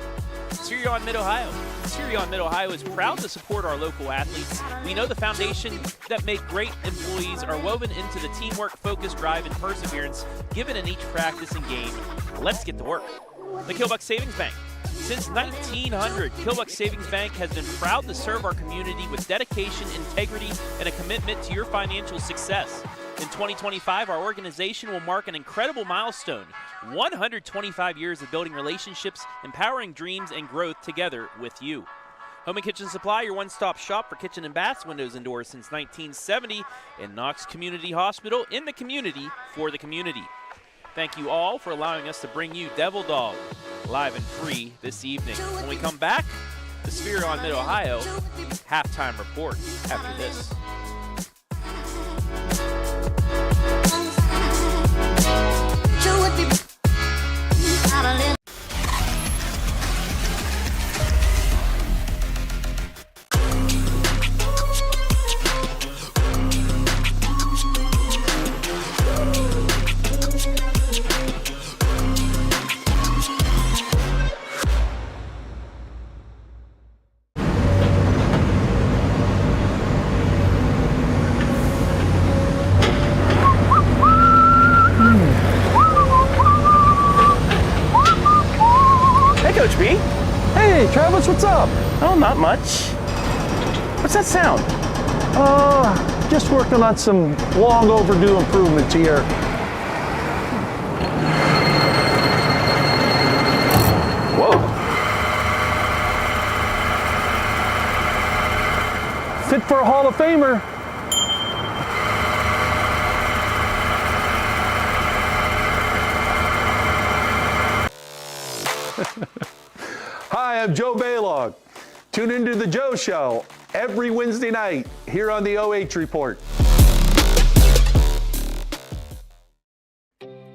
Spherion Mid-Ohio. Spherion Mid-Ohio is proud to support our local athletes. We know the foundation that make great employees are woven into the teamwork, focus, drive, and perseverance given in each practice and game. Let's get to work. The Killbuck Savings Bank. Since 1900, Killbuck Savings Bank has been proud to serve our community with dedication, integrity, and a commitment to your financial success. In 2025, our organization will mark an incredible milestone, 125 years of building relationships, empowering dreams, and growth together with you. Home and Kitchen Supply, your one-stop shop for kitchen and baths, windows, and doors since 1970, and Knox Community Hospital, in the community, for the community. Thank you all for allowing us to bring you DevilDog live and free this evening. When we come back, the Spherion Mid-Ohio halftime report after this. Coach B. Hey, Travis, what's up? Oh, not much. What's that sound? Just working on some long overdue improvements here. Whoa. for a Hall of Famer. Hi, I'm Joe Baylog. Tune into the Joe Show every Wednesday night here on the OH Report.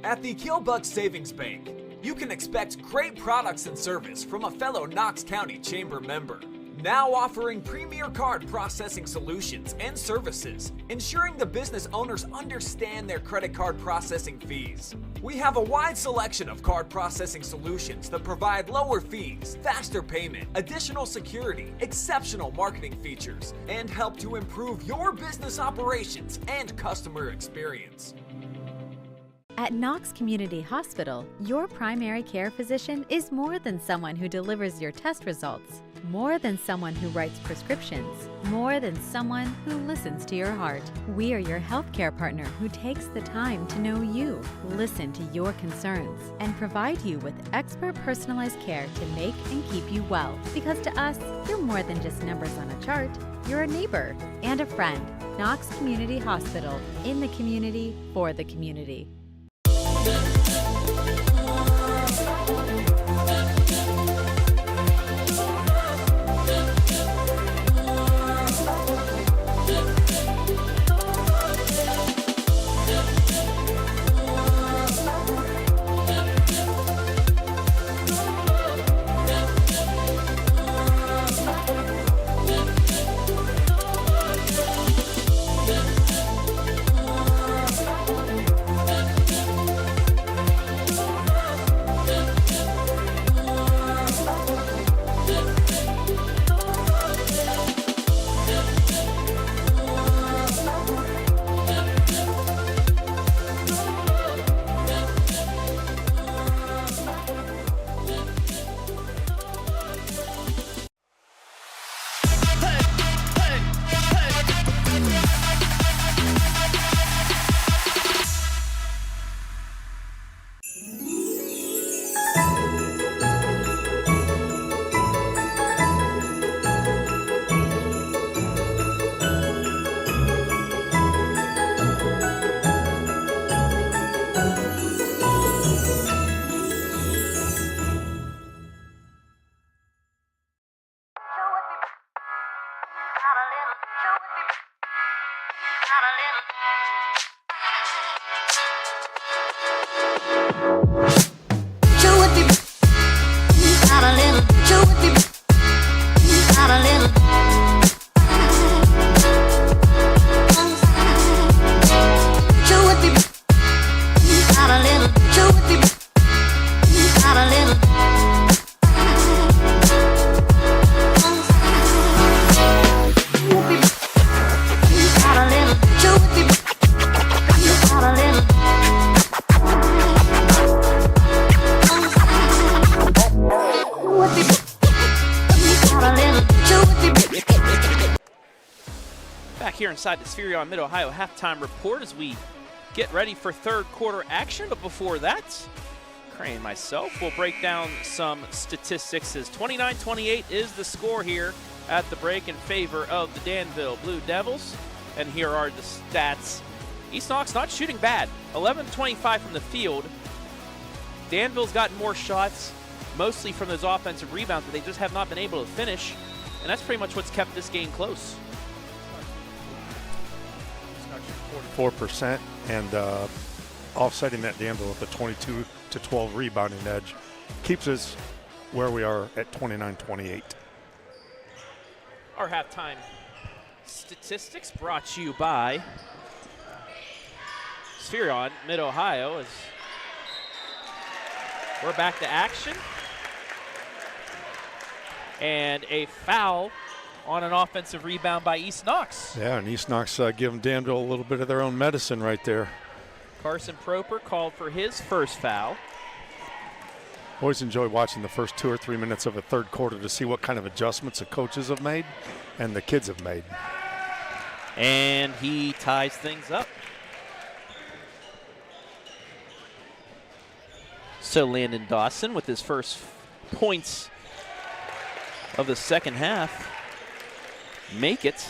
At the Killbuck Savings Bank, you can expect great products and service from a fellow Knox County Chamber member. Now offering premier card processing solutions and services, ensuring the business owners understand their credit card processing fees. We have a wide selection of card processing solutions that provide lower fees, faster payment, additional security, exceptional marketing features, and help to improve your business operations and customer experience. At Knox Community Hospital, your primary care physician is more than someone who delivers your test results, more than someone who writes prescriptions, more than someone who listens to your heart. We are your healthcare partner who takes the time to know you, listen to your concerns, and provide you with expert personalized care to make and keep you well. Because to us, you're more than just numbers on a chart. You're a neighbor and a friend. Knox Community Hospital, in the community, for the community. Here inside the Spherion Mid-Ohio halftime report as we get ready for third quarter action. But before that, Crane and myself will break down some statistics as 29-28 is the score here at the break in favor of the Danville Blue Devils. And here are the stats. East Knox not shooting bad. 11-25 from the field. Danville's gotten more shots, mostly from those offensive rebounds, but they just have not been able to finish. And that's pretty much what's kept this game close. 44%, and offsetting that Danville with a 22-12 rebounding edge keeps us where we are at 29-28. Our halftime statistics brought to you by Spherion Mid-Ohio as we're back to action. And a foul on an offensive rebound by East Knox. Yeah, and East Knox giving Danville a little bit of their own medicine right there. Carson Proper called for his first foul. Always enjoy watching the first 2 or 3 minutes of a third quarter to see what kind of adjustments the coaches have made and the kids have made. And he ties things up. So Landon Dawson with his first points of the second half make it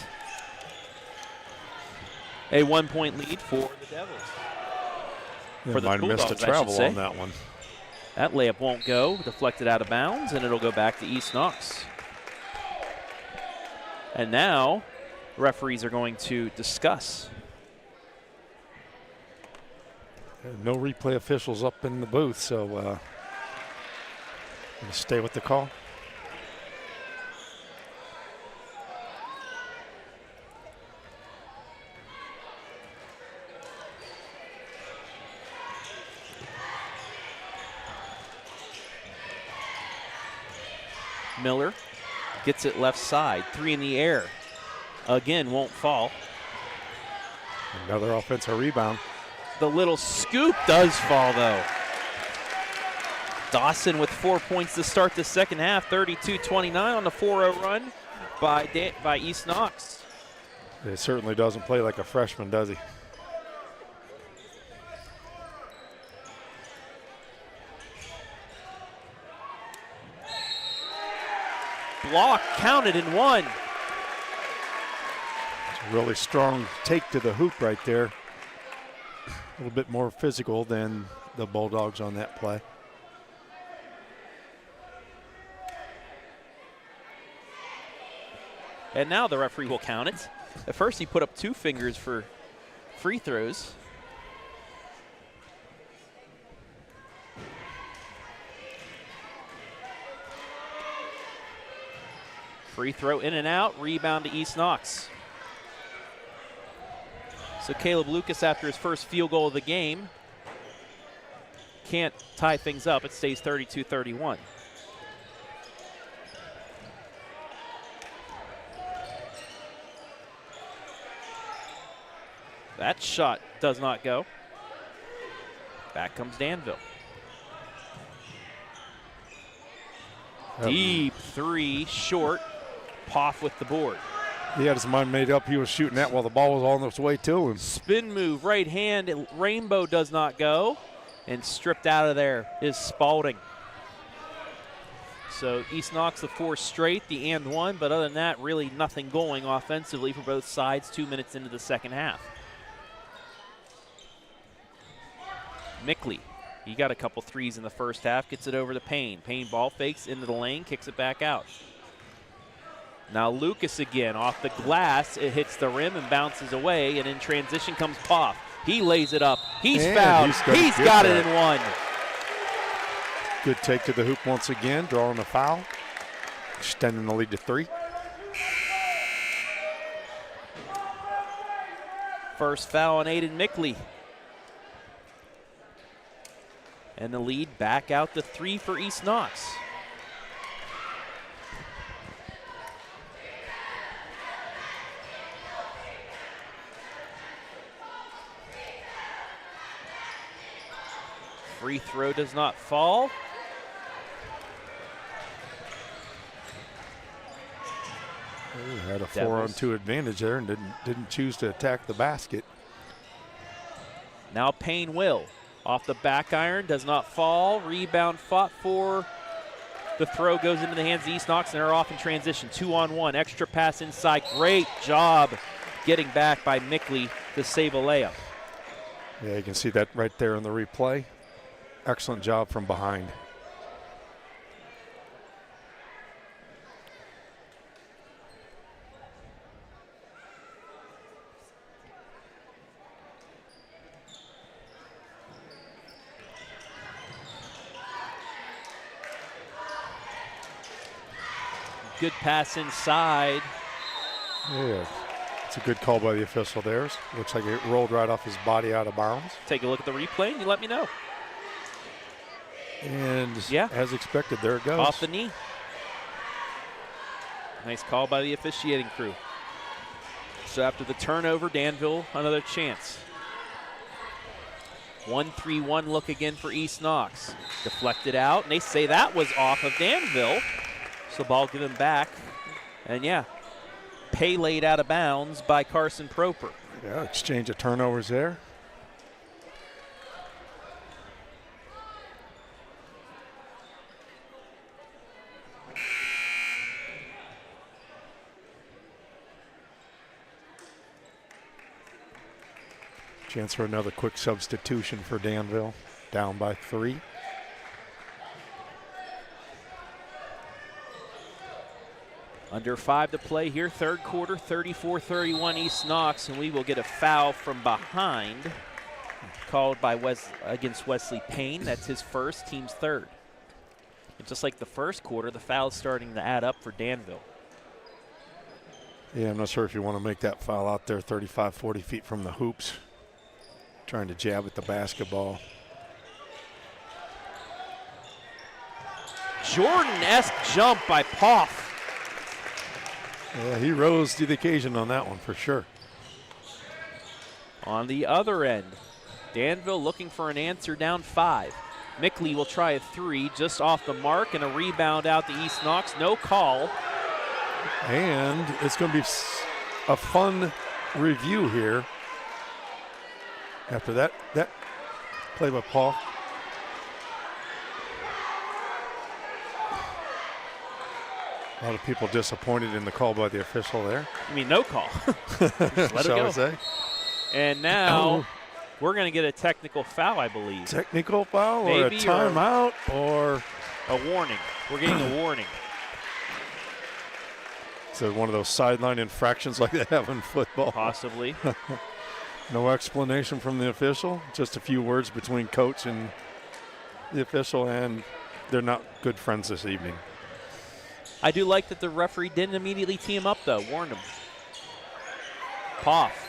A 1-point lead for the Devils. For the might have missed a Bulldogs, I should travel say. on that one. That layup won't go, deflected out of bounds, and it'll go back to East Knox. And now, referees are going to discuss. No replay officials up in the booth, so going to stay with the call. Miller gets it left side, 3 in the air. Again, won't fall. Another offensive rebound. The little scoop does fall, though. Dawson with 4 points to start the second half, 32-29 on the 4-0 run by East Knox. It certainly doesn't play like a freshman, does he? Block counted and one. It's a really strong take to the hoop right there. A little bit more physical than the Bulldogs on that play. And now the referee will count it. At first he put up 2 fingers for free throws. Free throw in and out, rebound to East Knox. So Caleb Lucas, after his first field goal of the game, can't tie things up. It stays 32-31. That shot does not go. Back comes Danville. Deep 3, short. Poff with the board. He had his mind made up. He was shooting that while the ball was on its way to him. Spin move, right hand, rainbow does not go. And stripped out of there is Spalding. So East Knox the 4 straight, the and 1, but other than that, really nothing going offensively for both sides 2 minutes into the second half. Mickley, he got a couple threes in the first half, gets it over to Payne. Payne ball fakes into the lane, kicks it back out. Now Lucas again off the glass. It hits the rim and bounces away, and in transition comes Poff. He lays it up. He's fouled. He's got it in one. Good take to the hoop once again, drawing a foul, extending the lead to 3. First foul on Aiden Mickley. And the lead back out to 3 for East Knox. Free throw does not fall. He had a 4-on-2 advantage there and didn't choose to attack the basket. Now Payne will. Off the back iron, does not fall. Rebound fought for. The throw goes into the hands of East Knox, and they're off in transition. 2-on-1, extra pass inside. Great job getting back by Mickley to save a layup. Yeah, you can see that right there in the replay. Excellent job from behind. Good pass inside. Yeah, it's a good call by the official there. Looks like it rolled right off his body out of bounds. Take a look at the replay and you let me know. And yeah, as expected, there it goes. Off the knee. Nice call by the officiating crew. So after the turnover, Danville, another chance. 1-3-1 look again for East Knox. Deflected out, and they say that was off of Danville. So ball given back. And yeah, Paylaid out of bounds by Carson Proper. Yeah, exchange of turnovers there. Chance for another quick substitution for Danville, down by 3. Under 5 to play here, third quarter, 34-31 East Knox, and we will get a foul from behind called by against Wesley Payne. That's his first, team's third. And just like the first quarter, the foul's starting to add up for Danville. Yeah, I'm not sure if you want to make that foul out there 35, 40 feet from the hoops. Trying to jab at the basketball. Jordan-esque jump by Poff. Yeah, he rose to the occasion on that one for sure. On the other end, Danville looking for an answer, down 5. Mickley will try a 3 just off the mark, and a rebound out to East Knox. No call. And it's going to be a fun review here after that play by Paul. A lot of people disappointed in the call by the official there. I mean, no call. Just let it go. Say. And now we're going to get a technical foul, I believe. Technical foul Maybe, or a timeout or a warning. We're getting a warning. So one of those sideline infractions like they have in football. Possibly. No explanation from the official. Just a few words between coach and the official, and they're not good friends this evening. I do like that the referee didn't immediately tee him up, though. Warned him. Poff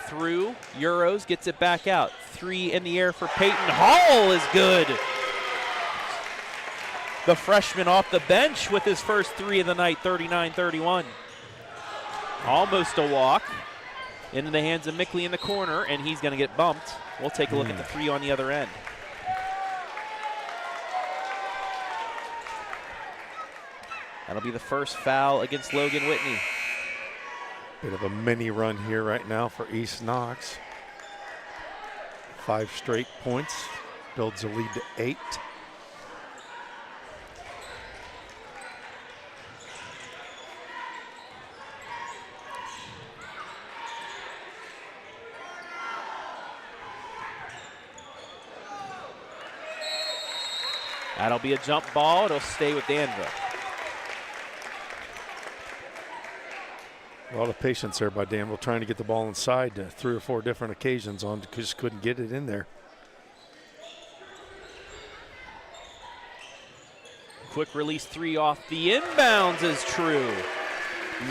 through, Euros, gets it back out. 3 in the air for Peyton. Hall is good. The freshman off the bench with his first 3 of the night, 39-31. Almost a walk. Into the hands of Mickley in the corner, and he's going to get bumped. We'll take a look at the 3 on the other end. That'll be the first foul against Logan Whitney. Bit of a mini run here right now for East Knox. 5 straight points, builds a lead to 8. That'll be a jump ball. It'll stay with Danville. A lot of patience there by Danville trying to get the ball inside 3 or 4 different occasions on, just couldn't get it in there. Quick release 3 off the inbounds is true.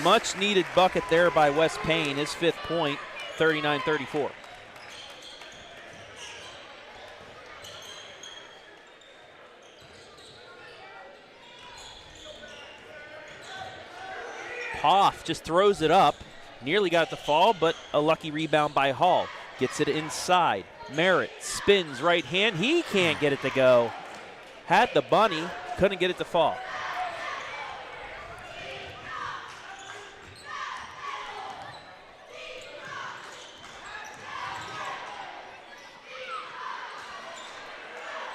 Much needed bucket there by Wes Payne, his 5th point, 39-34. Poff just throws it up. Nearly got it to fall, but a lucky rebound by Hall. Gets it inside. Merritt spins right hand. He can't get it to go. Had the bunny, couldn't get it to fall.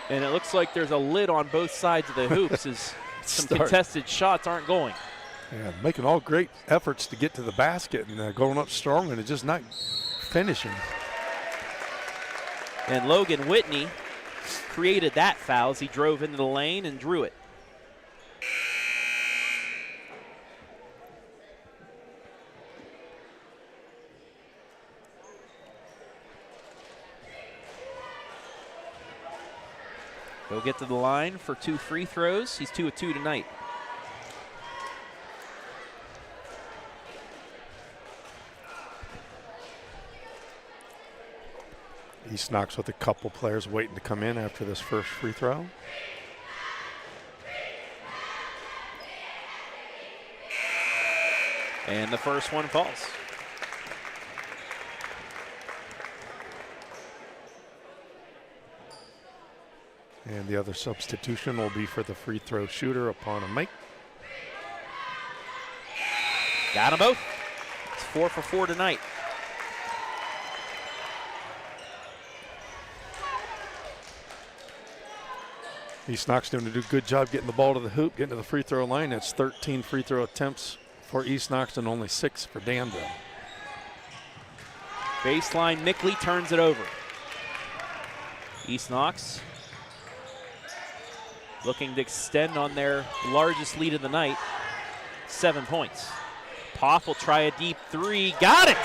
And it looks like there's a lid on both sides of the hoops as some contested shots aren't going. Yeah, making all great efforts to get to the basket and going up strong, and it's just not finishing. And Logan Whitney created that foul as he drove into the lane and drew it. He'll get to the line for 2 free throws. He's 2 of 2 tonight. East Knox with a couple players waiting to come in after this first free throw. And the first one falls. And the other substitution will be for the free throw shooter upon a make. Got them both. It's 4 for 4 tonight. East Knox doing a good job getting the ball to the hoop, getting to the free throw line. That's 13 free throw attempts for East Knox and only 6 for Danville. Baseline, Mickley turns it over. East Knox looking to extend on their largest lead of the night, 7 points. Poff will try a deep three, got it!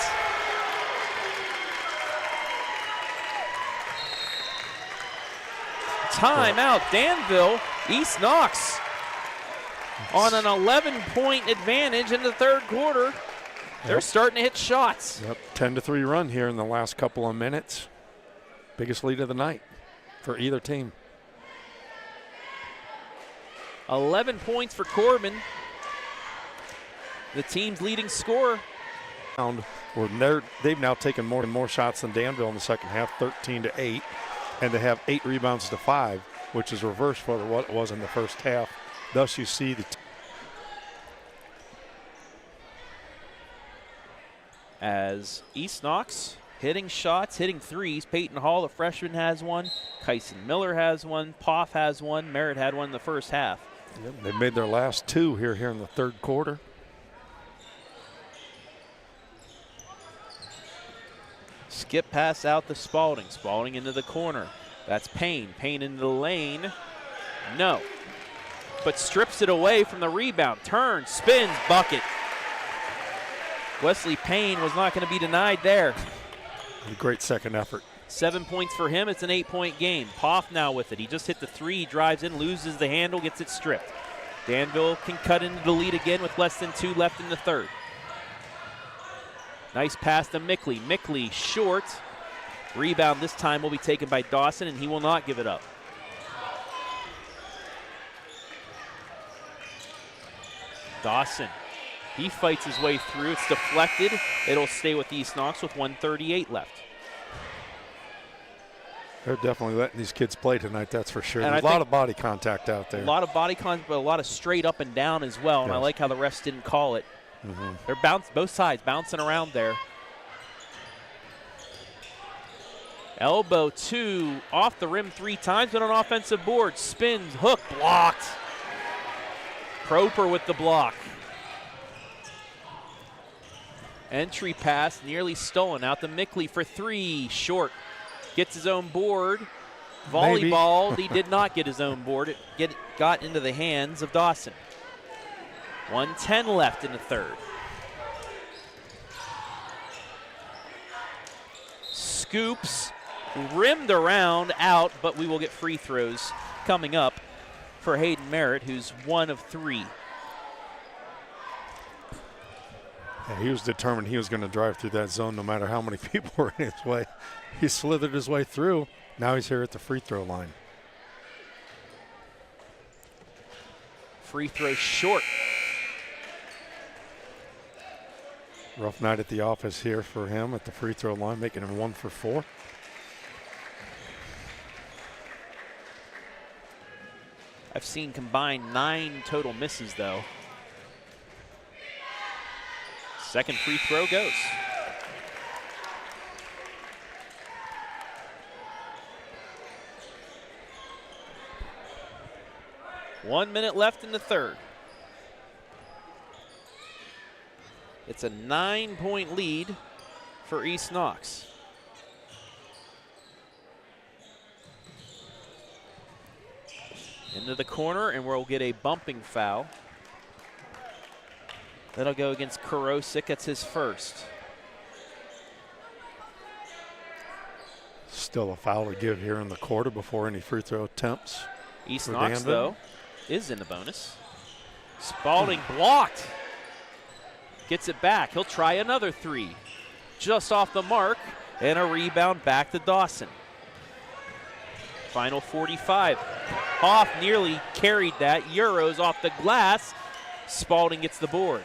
Timeout, Danville. East Knox on an 11-point advantage in the third quarter. They're starting to hit shots. Yep, 10-3 run here in the last couple of minutes. Biggest lead of the night for either team. 11 points for Corbin, the team's leading scorer. They've now taken more and more shots than Danville in the second half, 13-8, and they have 8 rebounds to 5, which is reversed for what it was in the first half. Thus, you see the as East Knox hitting shots, hitting threes. Peyton Hall, the freshman, has one. Kyson Miller has one. Poff has one. Merritt had one in the first half. Yep, they made their last 2 here in the third quarter. Skip pass out to Spalding. Spalding into the corner. That's Payne. Payne into the lane. No. But strips it away from the rebound. Turns, spins, bucket. Wesley Payne was not going to be denied there. A great second effort. 7 points for him. It's an 8-point game. Poff now with it. He just hit the three, drives in, loses the handle, gets it stripped. Danville can cut into the lead again with less than 2 left in the third. Nice pass to Mickley. Mickley short. Rebound this time will be taken by Dawson, and he will not give it up. Dawson. He fights his way through. It's deflected. It'll stay with East Knox with 1:38 left. They're definitely letting these kids play tonight, that's for sure. And There's a lot of body contact out there. A lot of body contact, but a lot of straight up and down as well. And I like how the refs didn't call it. They're both sides bouncing around there. Elbow 2, off the rim 3 times, but on offensive board. Spins, hook, blocked. Proper with the block. Entry pass nearly stolen. Out to Mickley for 3. Short. Gets his own board. Volleyball. He did not get his own board. It got into the hands of Dawson. 1:10 left in the third. Scoops. Rimmed around, out, but we will get free throws coming up for Hayden Merritt, who's 1 of 3. Yeah, he was determined he was going to drive through that zone no matter how many people were in his way. He slithered his way through. Now he's here at the free throw line. Free throw short. Rough night at the office here for him at the free throw line, making him 1 for 4. I've seen combined 9 total misses, though. Second free throw goes. One minute left in the third. It's a 9-point lead for East Knox. Into the corner, and we'll get a bumping foul. That'll go against Karosik. That's his first. Still a foul to give here in the quarter before any free throw attempts. East Knox, though, is in the bonus. Spalding blocked. Gets it back. He'll try another 3. Just off the mark, and a rebound back to Dawson. Final 45. Poff nearly carried that. Euros off the glass. Spalding gets the board.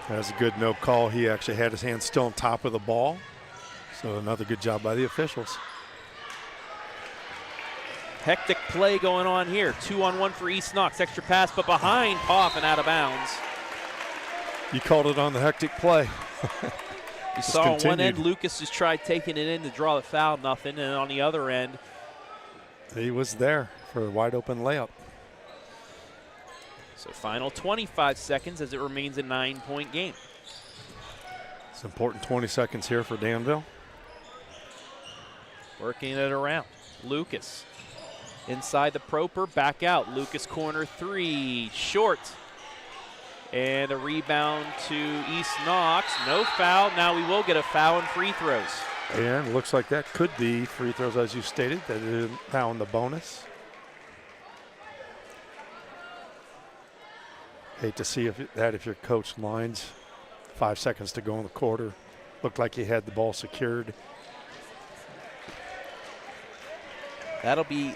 That's a good no call. He actually had his hand still on top of the ball. So another good job by the officials. Hectic play going on here. 2-on-1 for East Knox. Extra pass, but behind Poff and out of bounds. You called it on the hectic play. You saw on one end, Lucas just tried taking it in to draw the foul, nothing. And on the other end, he was there for a wide open layup. So final 25 seconds as it remains a 9-point game. It's important 20 seconds here for Danville. Working it around. Lucas inside the Proper, back out. Lucas corner three, short. And a rebound to East Knox. No foul. Now we will get a foul and free throws. And it looks like that could be free throws, as you stated. That is now in the bonus. Hate to see if your coach lines 5 seconds to go in the quarter. Looked like he had the ball secured. That'll be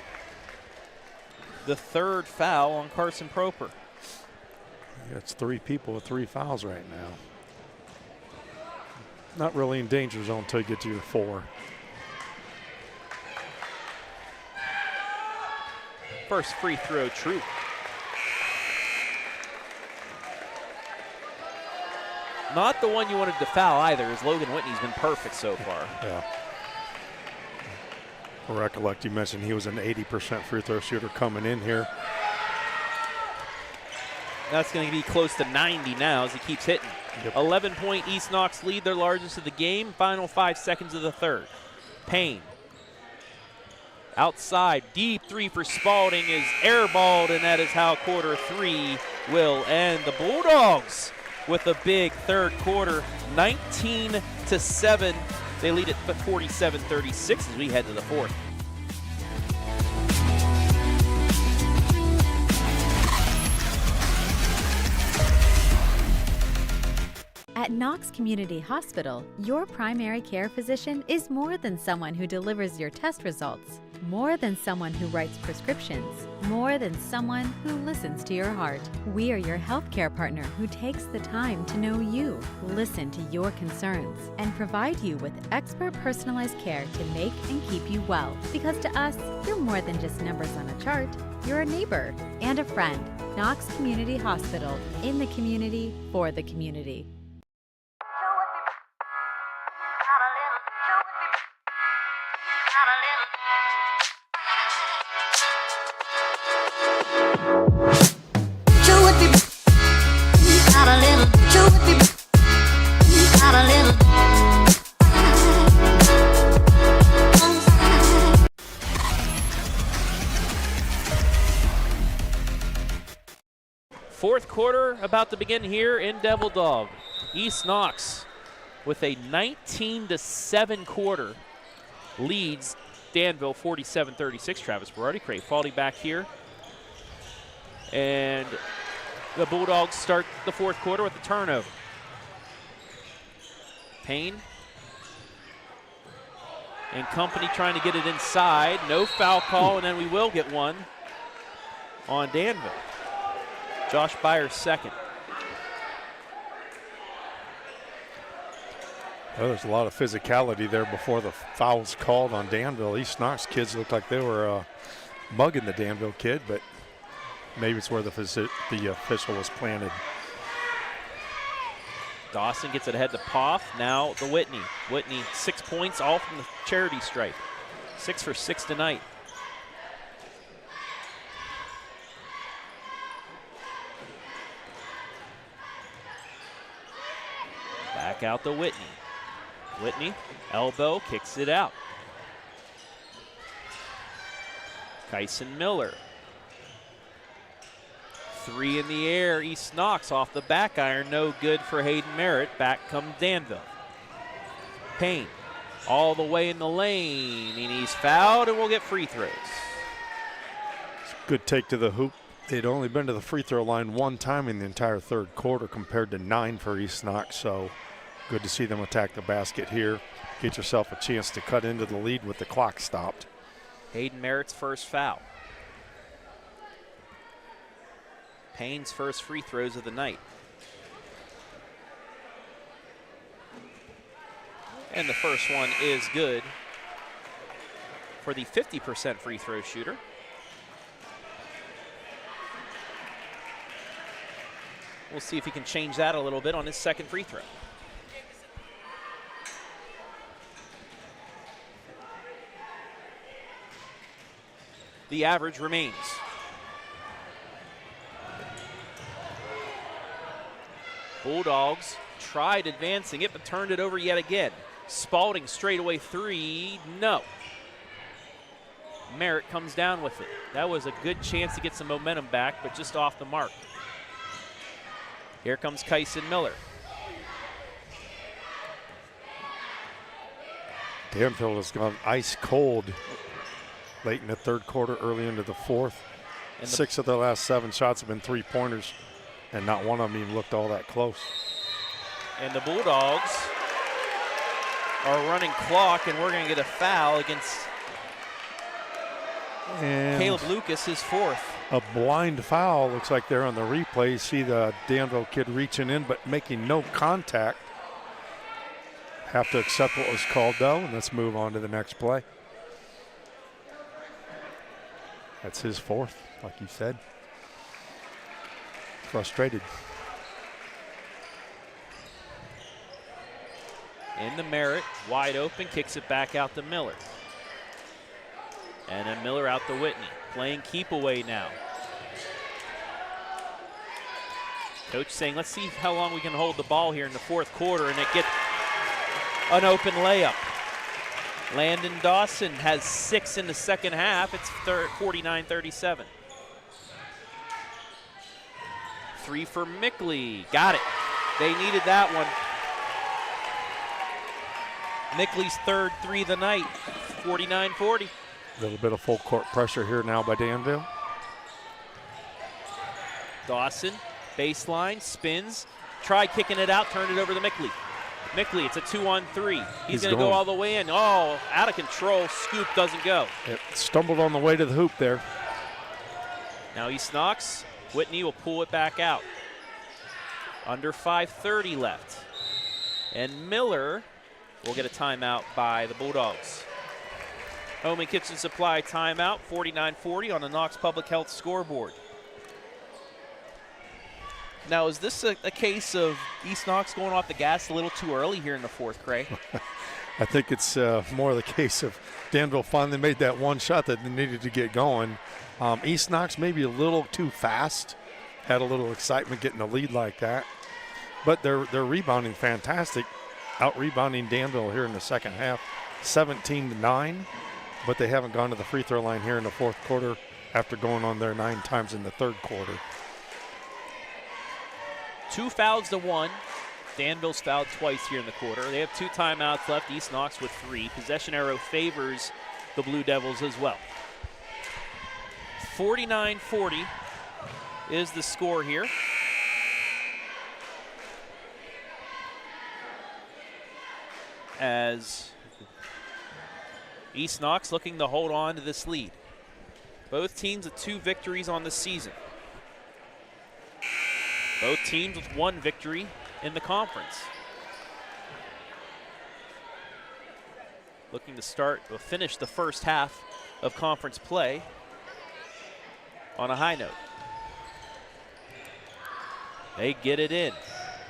the third foul on Carson Proper. It's 3 people with 3 fouls right now. Not really in danger zone until you get to your 4. First free throw, true. Not the one you wanted to foul either, as Logan Whitney's been perfect so far. Yeah. Recollect, you mentioned he was an 80% free throw shooter coming in here. That's going to be close to 90 now as he keeps hitting. Yep. 11-point East Knox lead, their largest of the game. Final 5 seconds of the third. Payne. Outside, deep three for Spalding is airballed, and that is how quarter 3 will end. The Bulldogs with a big third quarter, 19-7. They lead at 47-36 as we head to the fourth. At Knox Community Hospital, your primary care physician is more than someone who delivers your test results, more than someone who writes prescriptions, more than someone who listens to your heart. We are your healthcare partner who takes the time to know you, listen to your concerns, and provide you with expert personalized care to make and keep you well. Because to us, you're more than just numbers on a chart. You're a neighbor and a friend. Knox Community Hospital, in the community, for the community. Fourth quarter about to begin here in DevilDog. East Knox with a 19-7 quarter leads Danville 47-36. Travis Berardi, Craig Faldy back here. And the Bulldogs start the fourth quarter with a turnover. Payne and company trying to get it inside. No foul call, and then we will get one on Danville. Josh Byers second. Well, there's a lot of physicality there before the foul was called on Danville. East Knox kids looked like they were mugging the Danville kid, but maybe it's where the official was planted. Dawson gets it ahead to Poff. Now the Whitney. Whitney 6 points, all from the charity stripe. 6 for 6 tonight. Back out to Whitney. Whitney, elbow, kicks it out. Kyson Miller. 3 in the air, East Knox off the back iron, no good for Hayden Merritt. Back comes Danville. Payne all the way in the lane, and he's fouled, and we'll get free throws. Good take to the hoop. They'd only been to the free throw line 1 time in the entire third quarter compared to 9 for East Knox, so good to see them attack the basket here. Get yourself a chance to cut into the lead with the clock stopped. Hayden Merritt's first foul. Payne's first free throws of the night. And the first one is good for the 50% free throw shooter. We'll see if he can change that a little bit on his second free throw. The average remains. Bulldogs tried advancing it, but turned it over yet again. Spalding straightaway 3, no. Merritt comes down with it. That was a good chance to get some momentum back, but just off the mark. Here comes Kyson Miller. Danville has gone ice cold late in the third quarter, early into the fourth. And 6 of their last 7 shots have been 3-pointers, and not one of them even looked all that close. And the Bulldogs are running clock, and we're going to get a foul against Caleb Lucas, his 4th. A blind foul. Looks like they're on the replay. See the Danville kid reaching in but making no contact. Have to accept what was called, though, and let's move on to the next play. That's his 4th, like you said. Frustrated. In the Merritt, wide open, kicks it back out to Miller. And then Miller out to Whitney, playing keep away now. Coach saying, let's see how long we can hold the ball here in the fourth quarter, and it gets an open layup. Landon Dawson has 6 in the second half. It's 49-37. 3 for Mickley. Got it. They needed that one. Mickley's 3rd 3 of the night. 49-40. A little bit of full court pressure here now by Danville. Dawson, baseline, spins. Tried kicking it out, turned it over to Mickley. Mickley, it's a 2-on-3. He's going to go all the way in. Oh, out of control. Scoop doesn't go. It stumbled on the way to the hoop there. Now East Knox. Whitney will pull it back out. Under 5:30 left. And Miller will get a timeout by the Bulldogs. Home and Kitchen Supply timeout, 49-40 on the Knox Public Health scoreboard. Now, is this a case of East Knox going off the gas a little too early here in the fourth, Craig? I think it's more the case of Danville finally made that one shot that they needed to get going. East Knox maybe a little too fast, had a little excitement getting a lead like that. But they're rebounding fantastic, out-rebounding Danville here in the second half, 17-9. But they haven't gone to the free throw line here in the fourth quarter after going on there 9 times in the third quarter. 2 fouls to 1. Danville's fouled twice here in the quarter. They have 2 timeouts left. East Knox with 3. Possession arrow favors the Blue Devils as well. 49-40 is the score here. As East Knox looking to hold on to this lead. Both teams with 2 victories on the season. Both teams with 1 victory in the conference. Looking to finish the first half of conference play on a high note. They get it in.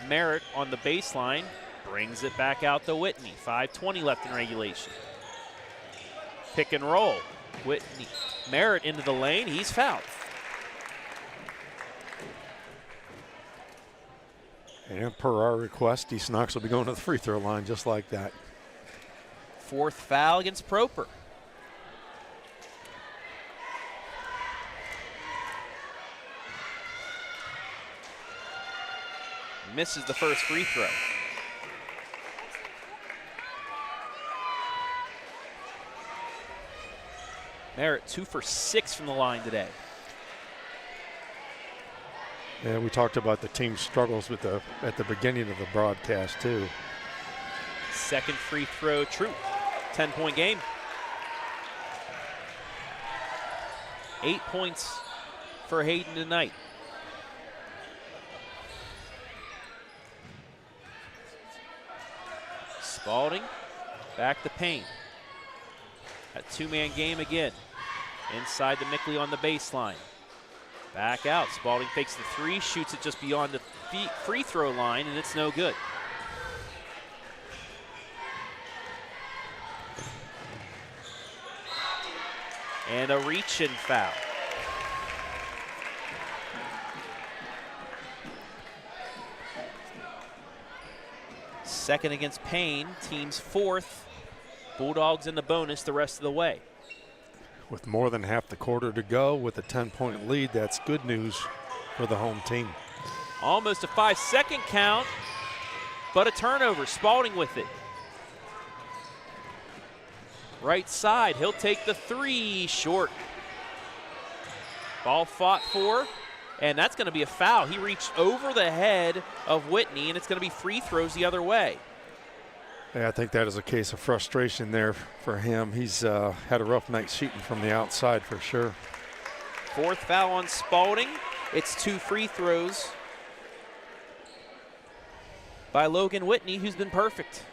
Merritt on the baseline brings it back out to Whitney. 5:20 left in regulation. Pick and roll. Whitney. Merritt into the lane. He's fouled. And per our request, East Knox will be going to the free throw line just like that. 4th foul against Proper. Misses the first free throw. Merritt 2 for 6 from the line today. Yeah, we talked about the team's struggles at the beginning of the broadcast too. Second free throw, true. 10-point game. 8 points for Hayden tonight. Spalding back to Payne. A 2-man game again. Inside to Mickley on the baseline. Back out. Spalding fakes the 3, shoots it just beyond the free throw line, and it's no good. And a reach-in foul. Second against Payne, team's 4th. Bulldogs in the bonus the rest of the way. with more than half the quarter to go with a 10-point lead. That's good news for the home team. Almost a 5-second count, but a turnover. Spalding with it. Right side, he'll take the three, short. Ball fought for, and that's going to be a foul. He reached over the head of Whitney, and it's going to be free throws the other way. Yeah, I think that is a case of frustration there for him. He's had a rough night shooting from the outside for sure. Fourth foul on Spalding. It's 2 free throws by Logan Whitney, who's been perfect.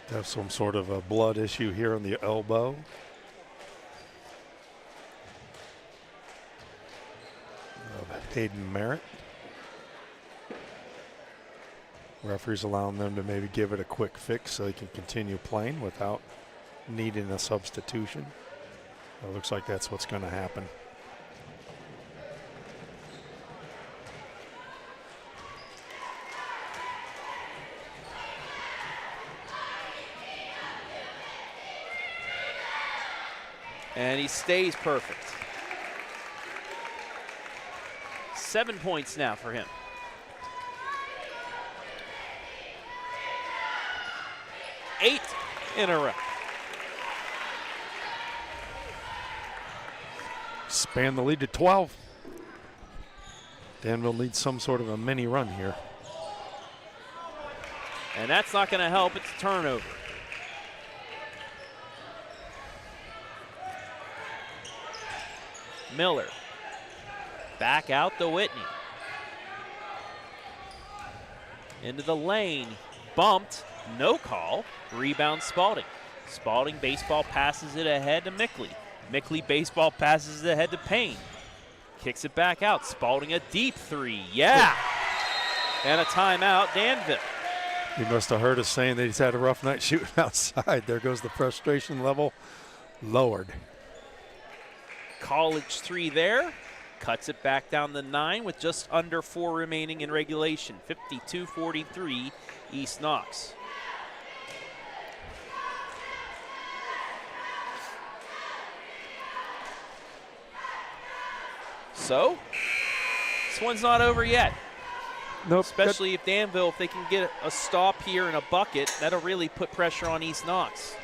Have some sort of a blood issue here on the elbow. Of Hayden Merritt. Referee's allowing them to maybe give it a quick fix so they can continue playing without needing a substitution. It looks like that's what's going to happen. And he stays perfect. 7 points now for him. Eight in a row. Span the lead to 12. Danville needs some sort of a mini run here. And that's not going to help. It's a turnover. Miller. Back out to Whitney. Into the lane. Bumped. No call. Rebound Spalding. Spalding baseball passes it ahead to Mickley. Mickley baseball passes it ahead to Payne. Kicks it back out. Spalding a deep three. Yeah. And a timeout, Danville. He must have heard us saying that he's had a rough night shooting outside. There goes the frustration level lowered. College three there. Cuts it back down to 9 with just under 4 remaining in regulation. 52-43 East Knox. So, this one's not over yet. Nope. Especially if Danville, if they can get a stop here and a bucket, that'll really put pressure on East Knox.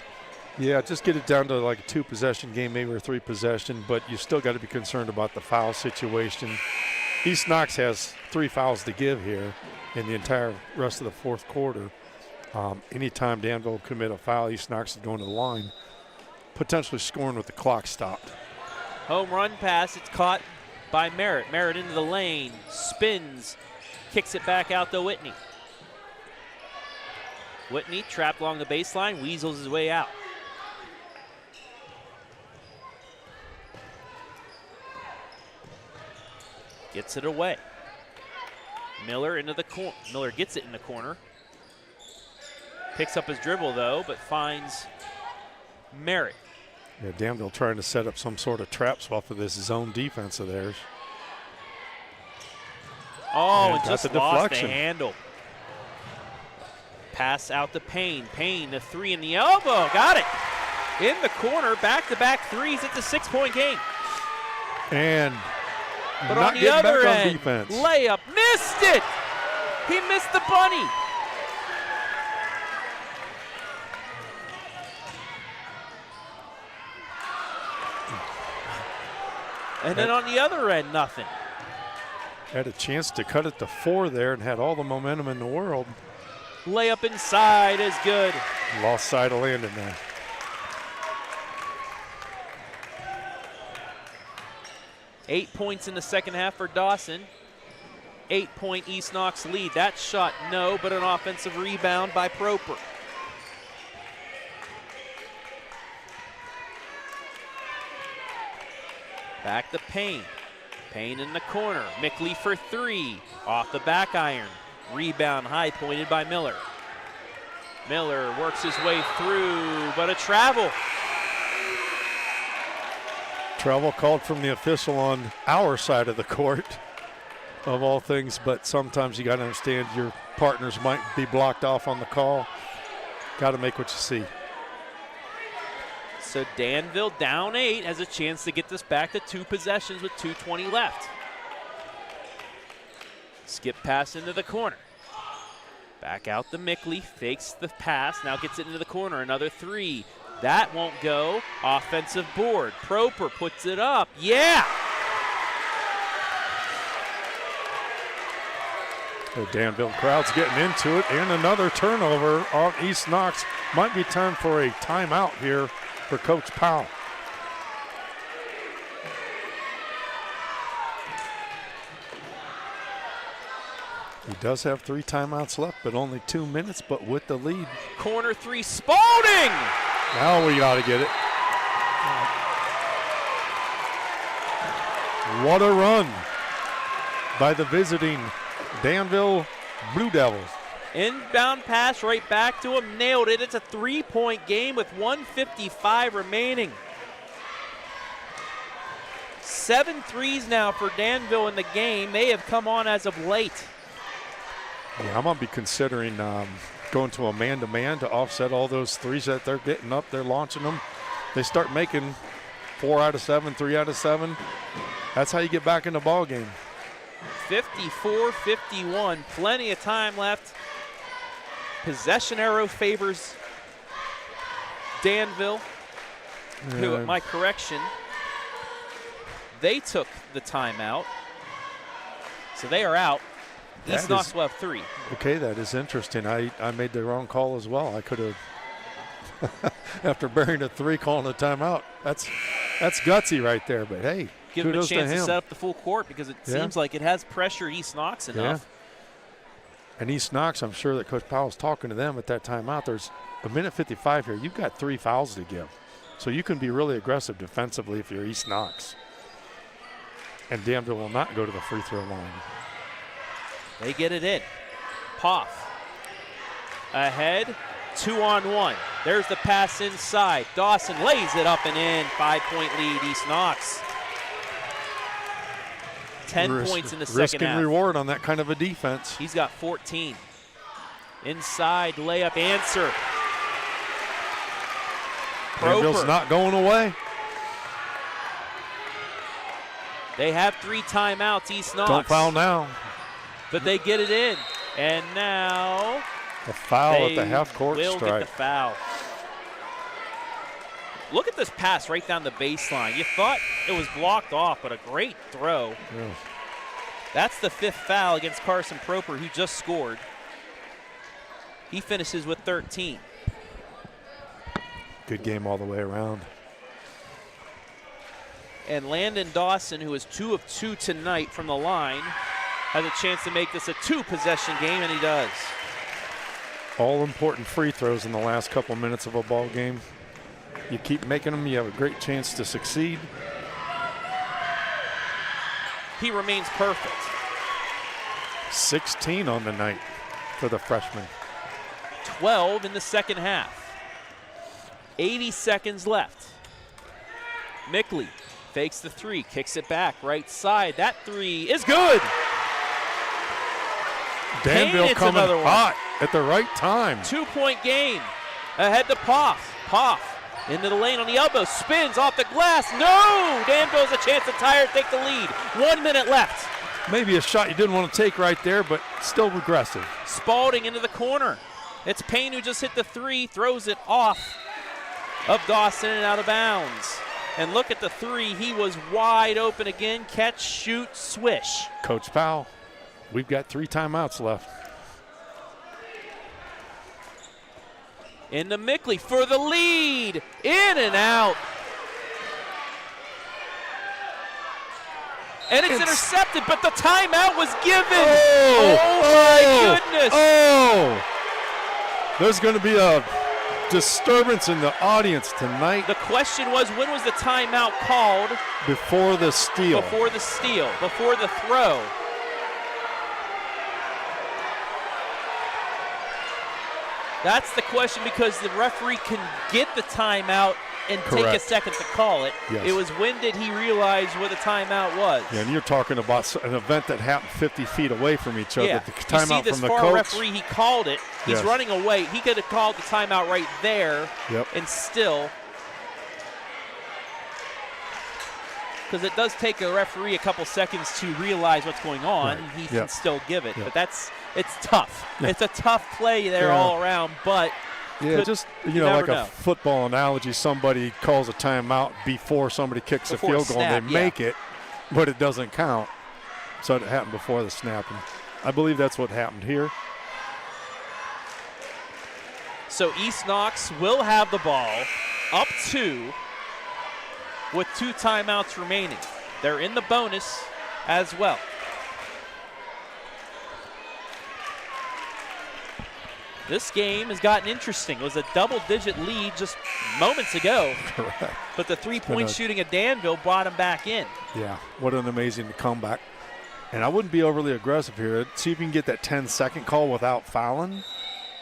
Yeah, just get it down to like a 2-possession game, maybe a 3-possession, but you still got to be concerned about the foul situation. East Knox has 3 fouls to give here in the entire rest of the fourth quarter. Anytime Danville commit a foul, East Knox is going to the line, potentially scoring with the clock stopped. Home run pass, it's caught by Merritt. Merritt into the lane, spins, kicks it back out to Whitney. Whitney trapped along the baseline, weasels his way out. Gets it away. Miller into the corner. Miller gets it in the corner. Picks up his dribble though, but finds Merritt. Yeah, Danville trying to set up some sort of traps off of this zone defense of theirs. Oh, and just lost the handle. Pass out to Payne. Payne, the 3 in the elbow. Got it. In the corner, back-to-back threes. It's a 6-point game. And but not on the other back on end, defense. Layup, missed it. He missed the bunny. And then on the other end, nothing. Had a chance to cut it to 4 there and had all the momentum in the world. Layup inside is good. Lost side of landing there. Eight points in the second half for Dawson. 8-point East Knox lead. That shot, no, but an offensive rebound by Proper. Back to Payne. Payne in the corner. Mickley for 3. Off the back iron. Rebound high pointed by Miller. Miller works his way through, but a travel. Travel called from the official on our side of the court. of all things, but sometimes you got to understand your partners might be blocked off on the call. Got to make what you see. So Danville down 8 has a chance to get this back to 2 possessions with 2:20 left. Skip pass into the corner. Back out to Mickley, fakes the pass, now gets it into the corner, another 3. That won't go. Offensive board. Proper puts it up. Yeah! The Danville crowd's getting into it, and another turnover on East Knox. Might be time for a timeout here for Coach Powell. He does have 3 timeouts left, but only 2 minutes, but with the lead. Corner 3, Spalding! Now we got to get it. What a run by the visiting Danville Blue Devils. Inbound pass right back to him, nailed it. It's a 3-point game with 1:55 remaining. 7 threes now for Danville in the game. They have come on as of late. Yeah, I'm going to be considering going to a man-to-man to offset all those threes that they're getting up. They're launching them. They start making 4 out of 7, 3 out of 7. That's how you get back in the ball game. 54-51, plenty of time left. Possession arrow favors Danville, who, at my correction, they took the timeout, so they are out. East Knox will have 3. Okay, that is interesting. I made the wrong call as well. I could have, after burying a 3, calling a timeout. That's gutsy right there, but hey, give him a kudos chance to to him. set up the full court because it seems like it has pressured East Knox enough. And East Knox, I'm sure that Coach Powell's talking to them at that timeout. There's a minute 55 here. You've got 3 fouls to give. So you can be really aggressive defensively if you're East Knox. And Danville will not go to the free throw line. They get it in. Poff ahead, 2-on-1. There's the pass inside. Dawson lays it up and in. 5-point lead, East Knox. 10 points in the second risk and half. reward on that kind of a defense. He's got 14. Inside layup answer. Danville's not going away. They have 3 timeouts, East Knox. Don't foul now. But they get it in. And now A foul at the half-court will strike. get the foul. Look at this pass right down the baseline. You thought it was blocked off, but a great throw. Yeah. That's the 5th foul against Carson Proper, who just scored. He finishes with 13. Good game all the way around. And Landon Dawson, who is 2 of 2 tonight from the line, has a chance to make this a 2-possession game, and he does. All important free throws in the last couple minutes of a ball game. You keep making them, you have a great chance to succeed. He remains perfect. 16 on the night for the freshman. 12 in the second half. 80 seconds left. Mickley fakes the 3, kicks it back, right side. That 3 is good. Danville Payne, coming another one. hot at the right time. 2-point game. Ahead to Poff. Poff into the lane on the elbow, spins off the glass. No! Danville has a chance to tie or take the lead. 1 minute left. Maybe a shot you didn't want to take right there, but still aggressive. Spalding into the corner. It's Payne who just hit the 3, throws it off of Dawson and out of bounds. And look at the 3. He was wide open again. Catch, shoot, swish. Coach Powell, we've got 3 timeouts left. Into Mickley for the lead. In and out. And it's intercepted, but the timeout was given. Oh my goodness. Oh! There's going to be a disturbance in the audience tonight. The question was, when was the timeout called? Before the steal. Before the steal, before the throw. That's the question, because the referee can get the timeout and take a second to call it. Yes. It was when did he realize what the timeout was? Yeah, and you're talking about an event that happened 50 feet away from each other. Yeah. The You see timeout this from the far coach. referee, he called it. He's Yes. running away. He could have called the timeout right there. Yep. And still, because it does take a referee a couple seconds to realize what's going on, Right. he can Yep. still give it. Yep. But it's tough. Yeah. It's a tough play there Yeah. all around, but Yeah, just, you know, never like know. a football analogy, somebody calls a timeout before somebody kicks Before a field goal snap, and they make it, but it doesn't count. So it happened before the snap. And I believe that's what happened here. So East Knox will have the ball up 2 with 2 timeouts remaining. They're in the bonus as well. This game has gotten interesting. It was a double-digit lead just moments ago. Correct. But the three-point shooting at Danville brought him back in. Yeah, what an amazing comeback. And I wouldn't be overly aggressive here. See if you can get that 10-second call without fouling.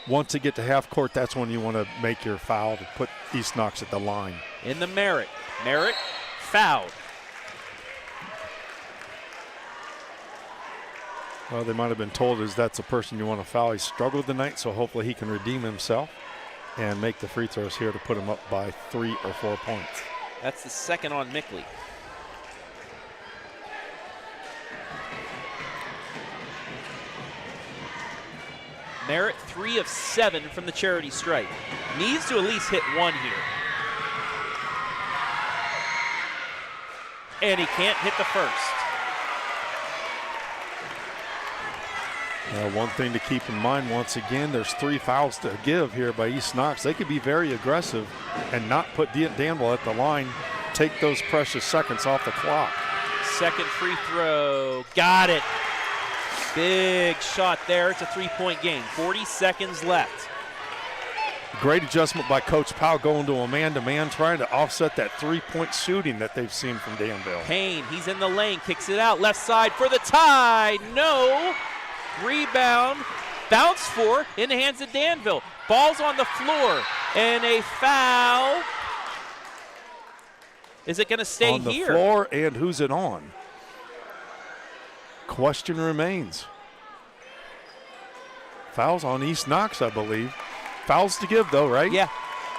Once you get to half court, that's when you want to make your foul to put East Knox at the line. In the Merritt. Merritt fouled. Well, they might have been told that's the person you want to foul. He struggled tonight, so hopefully he can redeem himself and make the free throws here to put him up by 3 or 4 points. That's the second on Mickley. Merritt 3 of 7 from the charity stripe. Needs to at least hit 1 here. And he can't hit the first. One thing to keep in mind, once again, there's 3 fouls to give here by East Knox. They could be very aggressive and not put Danville at the line, take those precious seconds off the clock. Second free throw. Got it. Big shot there. It's a 3-point game. 40 seconds left. Great adjustment by Coach Powell going to a man-to-man, trying to offset that 3-point shooting that they've seen from Danville. Payne, he's in the lane, kicks it out. Left side for the tie. No. Rebound. Bounce for in the hands of Danville. Ball's on the floor. And a foul. Is it going to stay on the here? floor, and who's it on? Question remains. Fouls on East Knox, I believe. Fouls to give, though, right? Yeah.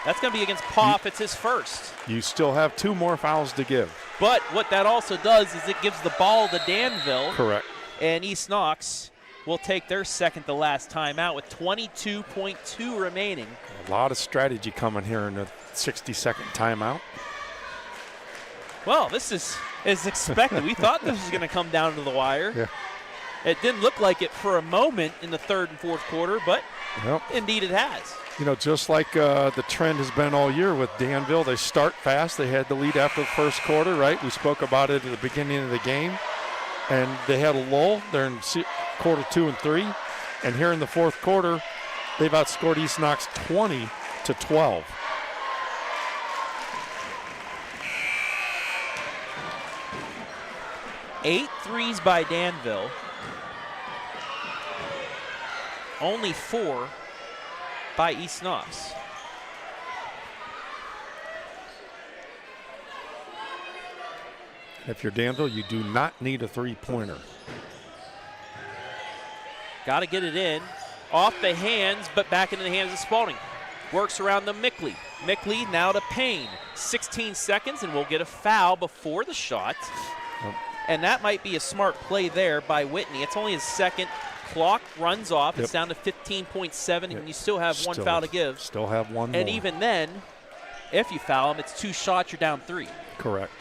That's going to be against Poff. It's his first. You still have 2 more fouls to give. But what that also does is it gives the ball to Danville. Correct. And East Knox will take their second to last timeout with 22.2 remaining. A lot of strategy coming here in the 60-second timeout. Well, this is as expected. We thought this was going to come down to the wire. Yeah. It didn't look like it for a moment in the third and fourth quarter, but Yep. indeed it has. You know, just like the trend has been all year with Danville, they start fast. They had the lead after the first quarter, right? We spoke about it at the beginning of the game. And they had a lull. They're in quarter 2 and 3. And here in the fourth quarter, they've outscored East Knox 20-12. Eight threes by Danville. Only 4 by East Knox. If you're Danville, you do not need a 3-pointer. Got to get it in. Off the hands, but back into the hands of Spalding. Works around the Mickley. Mickley now to Payne. 16 seconds, and we'll get a foul before the shot. Yep. And that might be a smart play there by Whitney. It's only his second. Clock runs off. It's down to 15.7, and you still have one foul to give. Still have one And more. even then, if you foul him, it's 2 shots, you're down 3. Correct.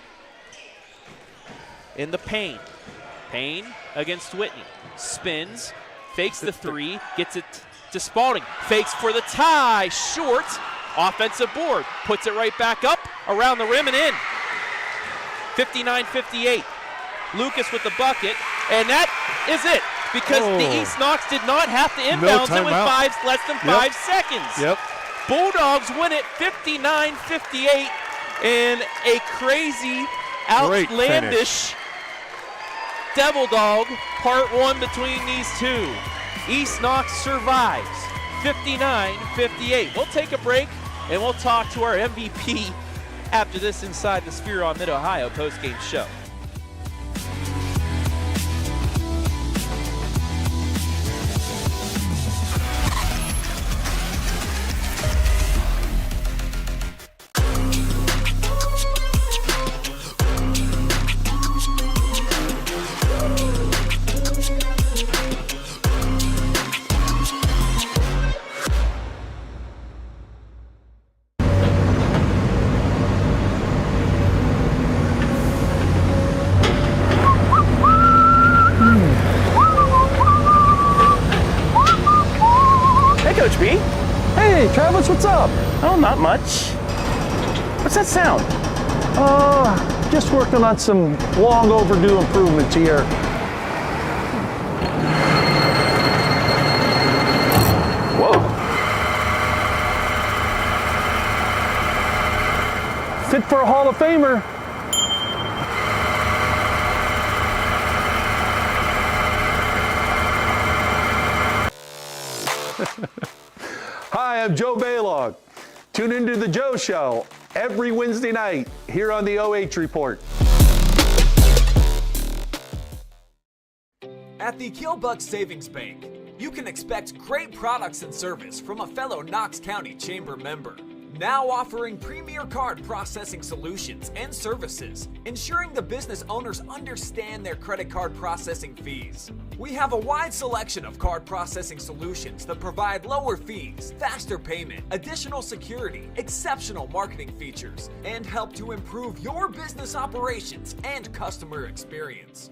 In the Payne. Payne against Whitney. Spins, fakes the 3, gets it to Spalding. Fakes for the tie, short. Offensive board, puts it right back up, around the rim and in. 59-58. Lucas with the bucket, and that is it. Because the East Knox did not have to inbounds it with less than 5 seconds. Yep. Bulldogs win it 59-58 in a crazy, outlandish DevilDog part 1 between these two. East Knox survives 59-58. We'll take a break and we'll talk to our MVP after this inside the Spherion Mid-Ohio postgame show. Coach B. Hey, Travis, what's up? Oh, not much. What's that sound? Just working on some long overdue improvements here. Whoa. Fit for a Hall of Famer. Hi, I'm Joe Baylog. Tune into the Joe Show every Wednesday night here on the OH.REPORT. At the Killbuck Savings Bank, you can expect great products and service from a fellow Knox County Chamber member. Now offering premier card processing solutions and services, ensuring the business owners understand their credit card processing fees. We have a wide selection of card processing solutions that provide lower fees, faster payment, additional security, exceptional marketing features, and help to improve your business operations and customer experience.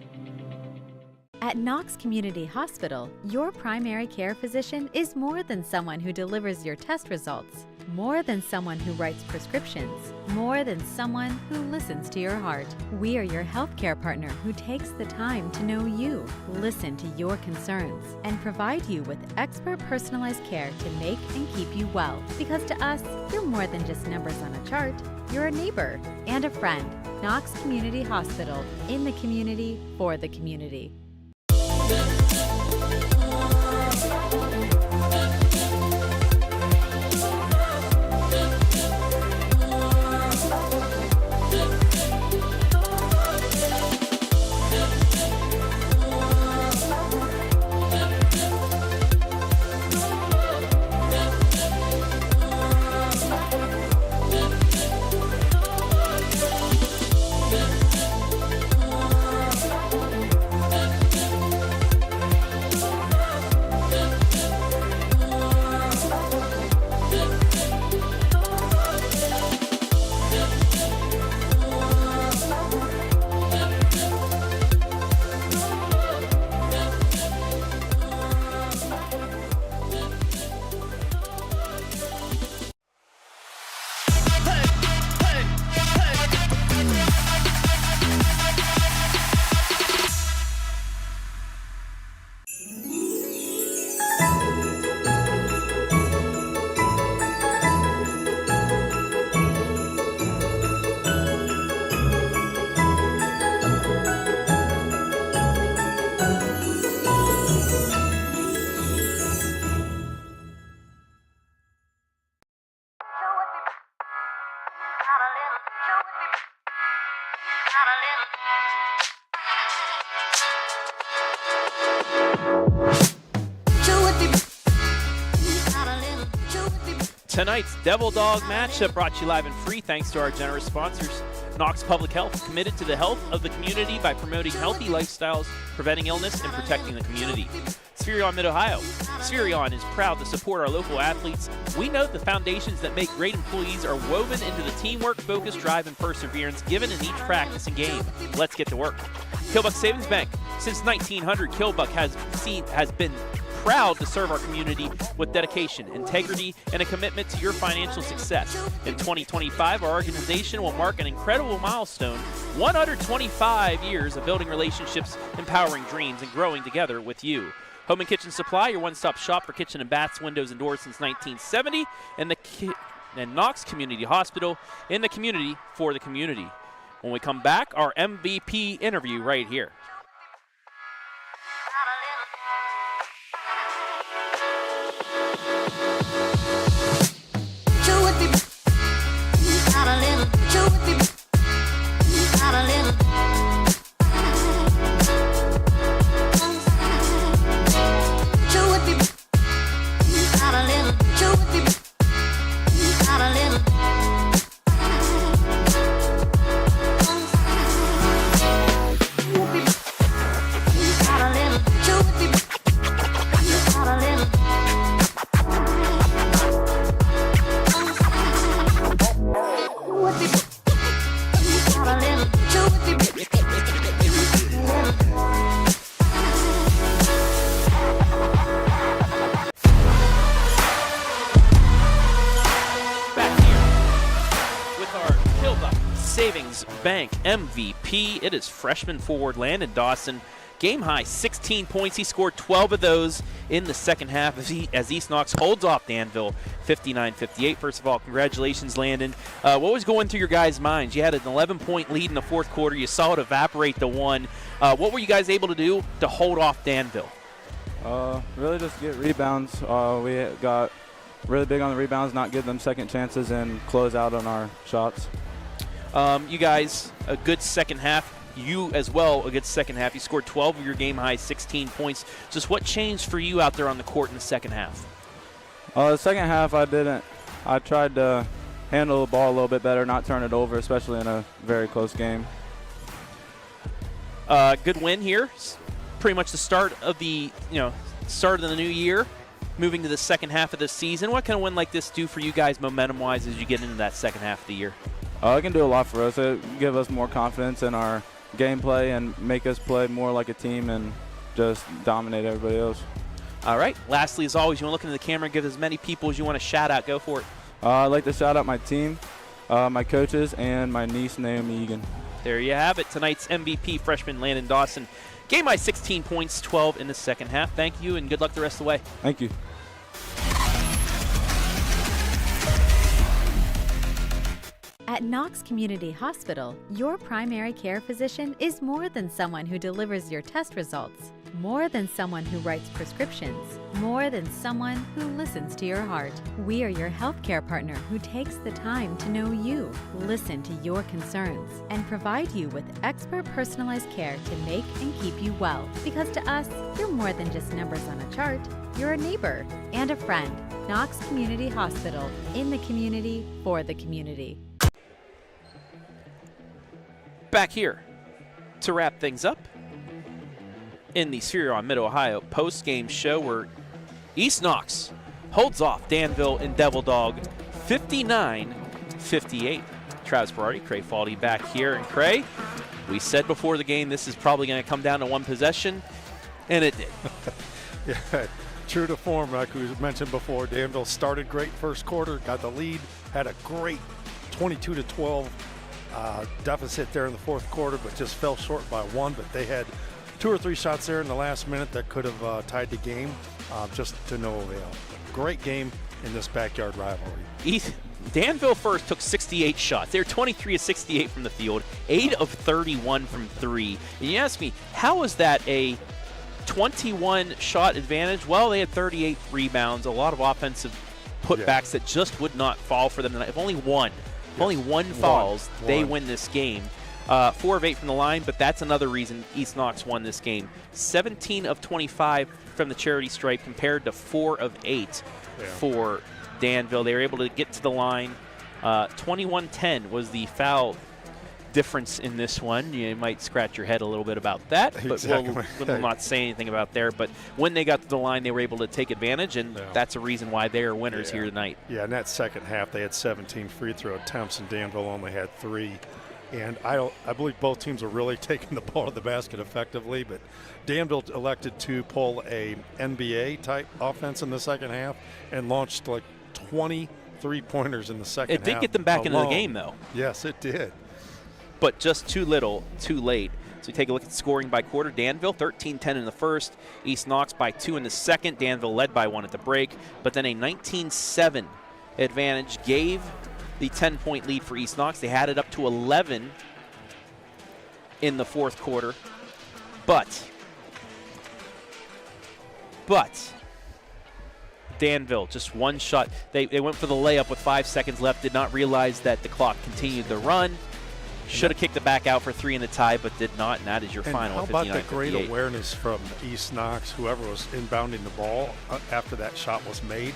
At Knox Community Hospital, your primary care physician is more than someone who delivers your test results, more than someone who writes prescriptions, more than someone who listens to your heart. We are your healthcare partner who takes the time to know you, listen to your concerns, and provide you with expert personalized care to make and keep you well. Because to us, you're more than just numbers on a chart. You're a neighbor and a friend. Knox Community Hospital, in the community, for the community. Tonight's DevilDog matchup brought to you live and free thanks to our generous sponsors. Knox Public Health, committed to the health of the community by promoting healthy lifestyles, preventing illness, and protecting the community. Spherion Mid-Ohio. Spherion is proud to support our local athletes. We know the foundations that make great employees are woven into the teamwork, focus, drive, and perseverance given in each practice and game. Let's get to work. Killbuck Savings Bank. Since 1900, Killbuck has been proud to serve our community with dedication, integrity, and a commitment to your financial success. In 2025, our organization will mark an incredible milestone, 125 years of building relationships, empowering dreams, and growing together with you. Home and Kitchen Supply, your one-stop shop for kitchen and baths, windows, and doors since 1970, and Knox Community Hospital, in the community, for the community. When we come back, our MVP interview right here. Savings Bank MVP. It is freshman forward Landon Dawson. Game high 16 points. He scored 12 of those in the second half as East Knox holds off Danville 59-58. First of all, congratulations, Landon. What was going through your guys' minds? You had an 11-point lead in the fourth quarter. You saw it evaporate to one. What were you guys able to do to hold off Danville? Really just get rebounds. We got really big on the rebounds, not give them second chances, and close out on our shots. You guys, a good second half. You as well, a good second half. You scored 12 of your game high, 16 points. Just what changed for you out there on the court in the second half? The second half, I tried to handle the ball a little bit better, not turn it over, especially in a very close game. Good win here. Pretty much the start of the new year, moving to the second half of the season. What can a win like this do for you guys momentum-wise as you get into that second half of the year? It can do a lot for us. It give us more confidence in our gameplay and make us play more like a team and just dominate everybody else. All right. Lastly, as always, you want to look into the camera and give as many people as you want to shout out. Go for it. I'd like to shout out my team, my coaches, and my niece, Naomi Egan. There you have it. Tonight's MVP, freshman Landon Dawson. Game by 16 points, 12 in the second half. Thank you, and good luck the rest of the way. Thank you. At Knox Community Hospital, your primary care physician is more than someone who delivers your test results, more than someone who writes prescriptions, more than someone who listens to your heart. We are your healthcare partner who takes the time to know you, listen to your concerns, and provide you with expert personalized care to make and keep you well. Because to us, you're more than just numbers on a chart. You're a neighbor and a friend. Knox Community Hospital, in the community, for the community. Back here to wrap things up in the Spherion Mid-Ohio post-game show where East Knox holds off Danville and DevilDog 59-58. Travis Berardi, Cray Faldy back here. And Cray, we said before the game this is probably going to come down to one possession, and it did. Yeah, true to form, like we mentioned before. Danville started great first quarter, got the lead, had a great 22-12 deficit there in the fourth quarter, but just fell short by one. But they had 2 or 3 shots there in the last minute that could have tied the game, just to no avail. Great game in this backyard rivalry. Danville first took 68 shots. They were 23 of 68 from the field, 8 of 31 from 3. And you ask me, how is that a 21 shot advantage? Well, they had 38 rebounds, a lot of offensive putbacks that just would not fall for them tonight. If only one falls, they win this game. 4 of 8 from the line, but that's another reason East Knox won this game. 17 of 25 from the charity stripe compared to 4 of 8 for Danville. They were able to get to the line. 21-10 was the foul difference in this one. You might scratch your head a little bit about that, but we'll not say anything about there. But when they got to the line, they were able to take advantage, and that's a reason why they are winners here tonight. Yeah, in that second half, they had 17 free throw attempts, and Danville only had 3. And I believe both teams are really taking the ball to the basket effectively, but Danville elected to pull a NBA-type offense in the second half and launched like 20 three-pointers in the second half. It did get them back into the game, though. Yes, it did. But just too little, too late. So we take a look at scoring by quarter. Danville 13-10 in the first. East Knox by 2 in the second. Danville led by 1 at the break. But then a 19-7 advantage gave the 10-point lead for East Knox. They had it up to 11 in the fourth quarter. But Danville, just one shot. They went for the layup with 5 seconds left, did not realize that the clock continued to run. Should have kicked it back out for 3 in the tie, but did not, and that is your final. How about the great awareness from East Knox, whoever was inbounding the ball after that shot was made?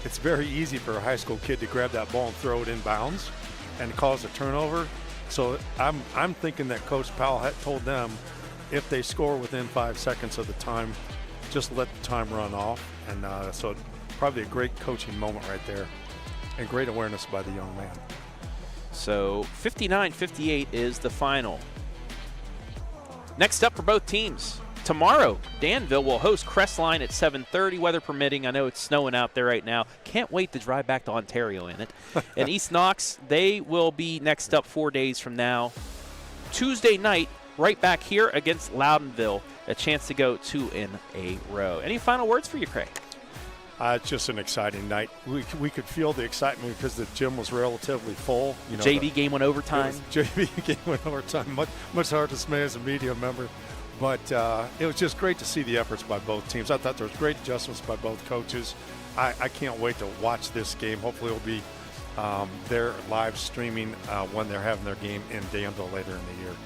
It's very easy for a high school kid to grab that ball and throw it inbounds and cause a turnover. So I'm thinking that Coach Powell had told them if they score within 5 seconds of the time, just let the time run off. And so probably a great coaching moment right there, and great awareness by the young man. So 59-58 is the final. Next up for both teams, Tomorrow, Danville will host Crestline at 7:30, weather permitting. I know it's snowing out there right now. Can't wait to drive back to Ontario in it. And East Knox, they will be next up 4 days from now. Tuesday night, right back here against Loudonville. A chance to go 2 in a row. Any final words for you, Craig? It's just an exciting night. We could feel the excitement because the gym was relatively full. You know, JV game went overtime. JV game went overtime. Much hard to say as a media member. But it was just great to see the efforts by both teams. I thought there was great adjustments by both coaches. I can't wait to watch this game. Hopefully it'll be they're live streaming when they're having their game in Danville later in the year.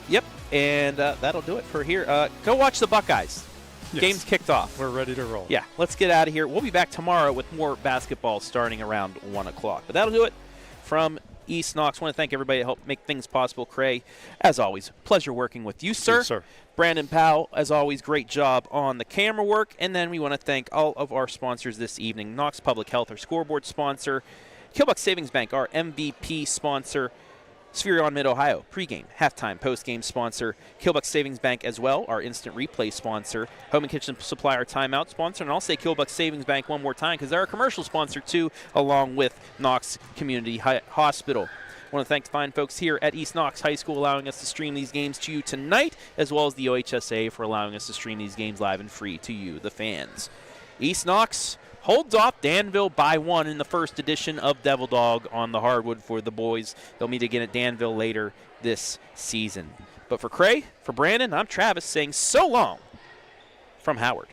Yep, and that'll do it for here. Go watch the Buckeyes. Yes. Game's kicked off. We're ready to roll. Yeah, let's get out of here. We'll be back tomorrow with more basketball starting around 1 o'clock. But that'll do it from East Knox. I want to thank everybody that helped make things possible. Craig, as always, pleasure working with you, sir. Yes, sir. Brandon Powell, as always, great job on the camera work. And then we want to thank all of our sponsors this evening. Knox Public Health, our scoreboard sponsor. Killbuck Savings Bank, our MVP sponsor. Spherion Mid-Ohio, pregame, halftime, postgame sponsor. Killbuck Savings Bank as well, our instant replay sponsor. Home and Kitchen Supply, our timeout sponsor. And I'll say Killbuck Savings Bank one more time because they're a commercial sponsor too, along with Knox Community Hospital. I want to thank the fine folks here at East Knox High School allowing us to stream these games to you tonight, as well as the OHSA for allowing us to stream these games live and free to you, the fans. East Knox holds off Danville by 1 in the first edition of DevilDog on the hardwood for the boys. They'll meet again at Danville later this season. But for Craig, for Brandon, I'm Travis saying so long from Howard.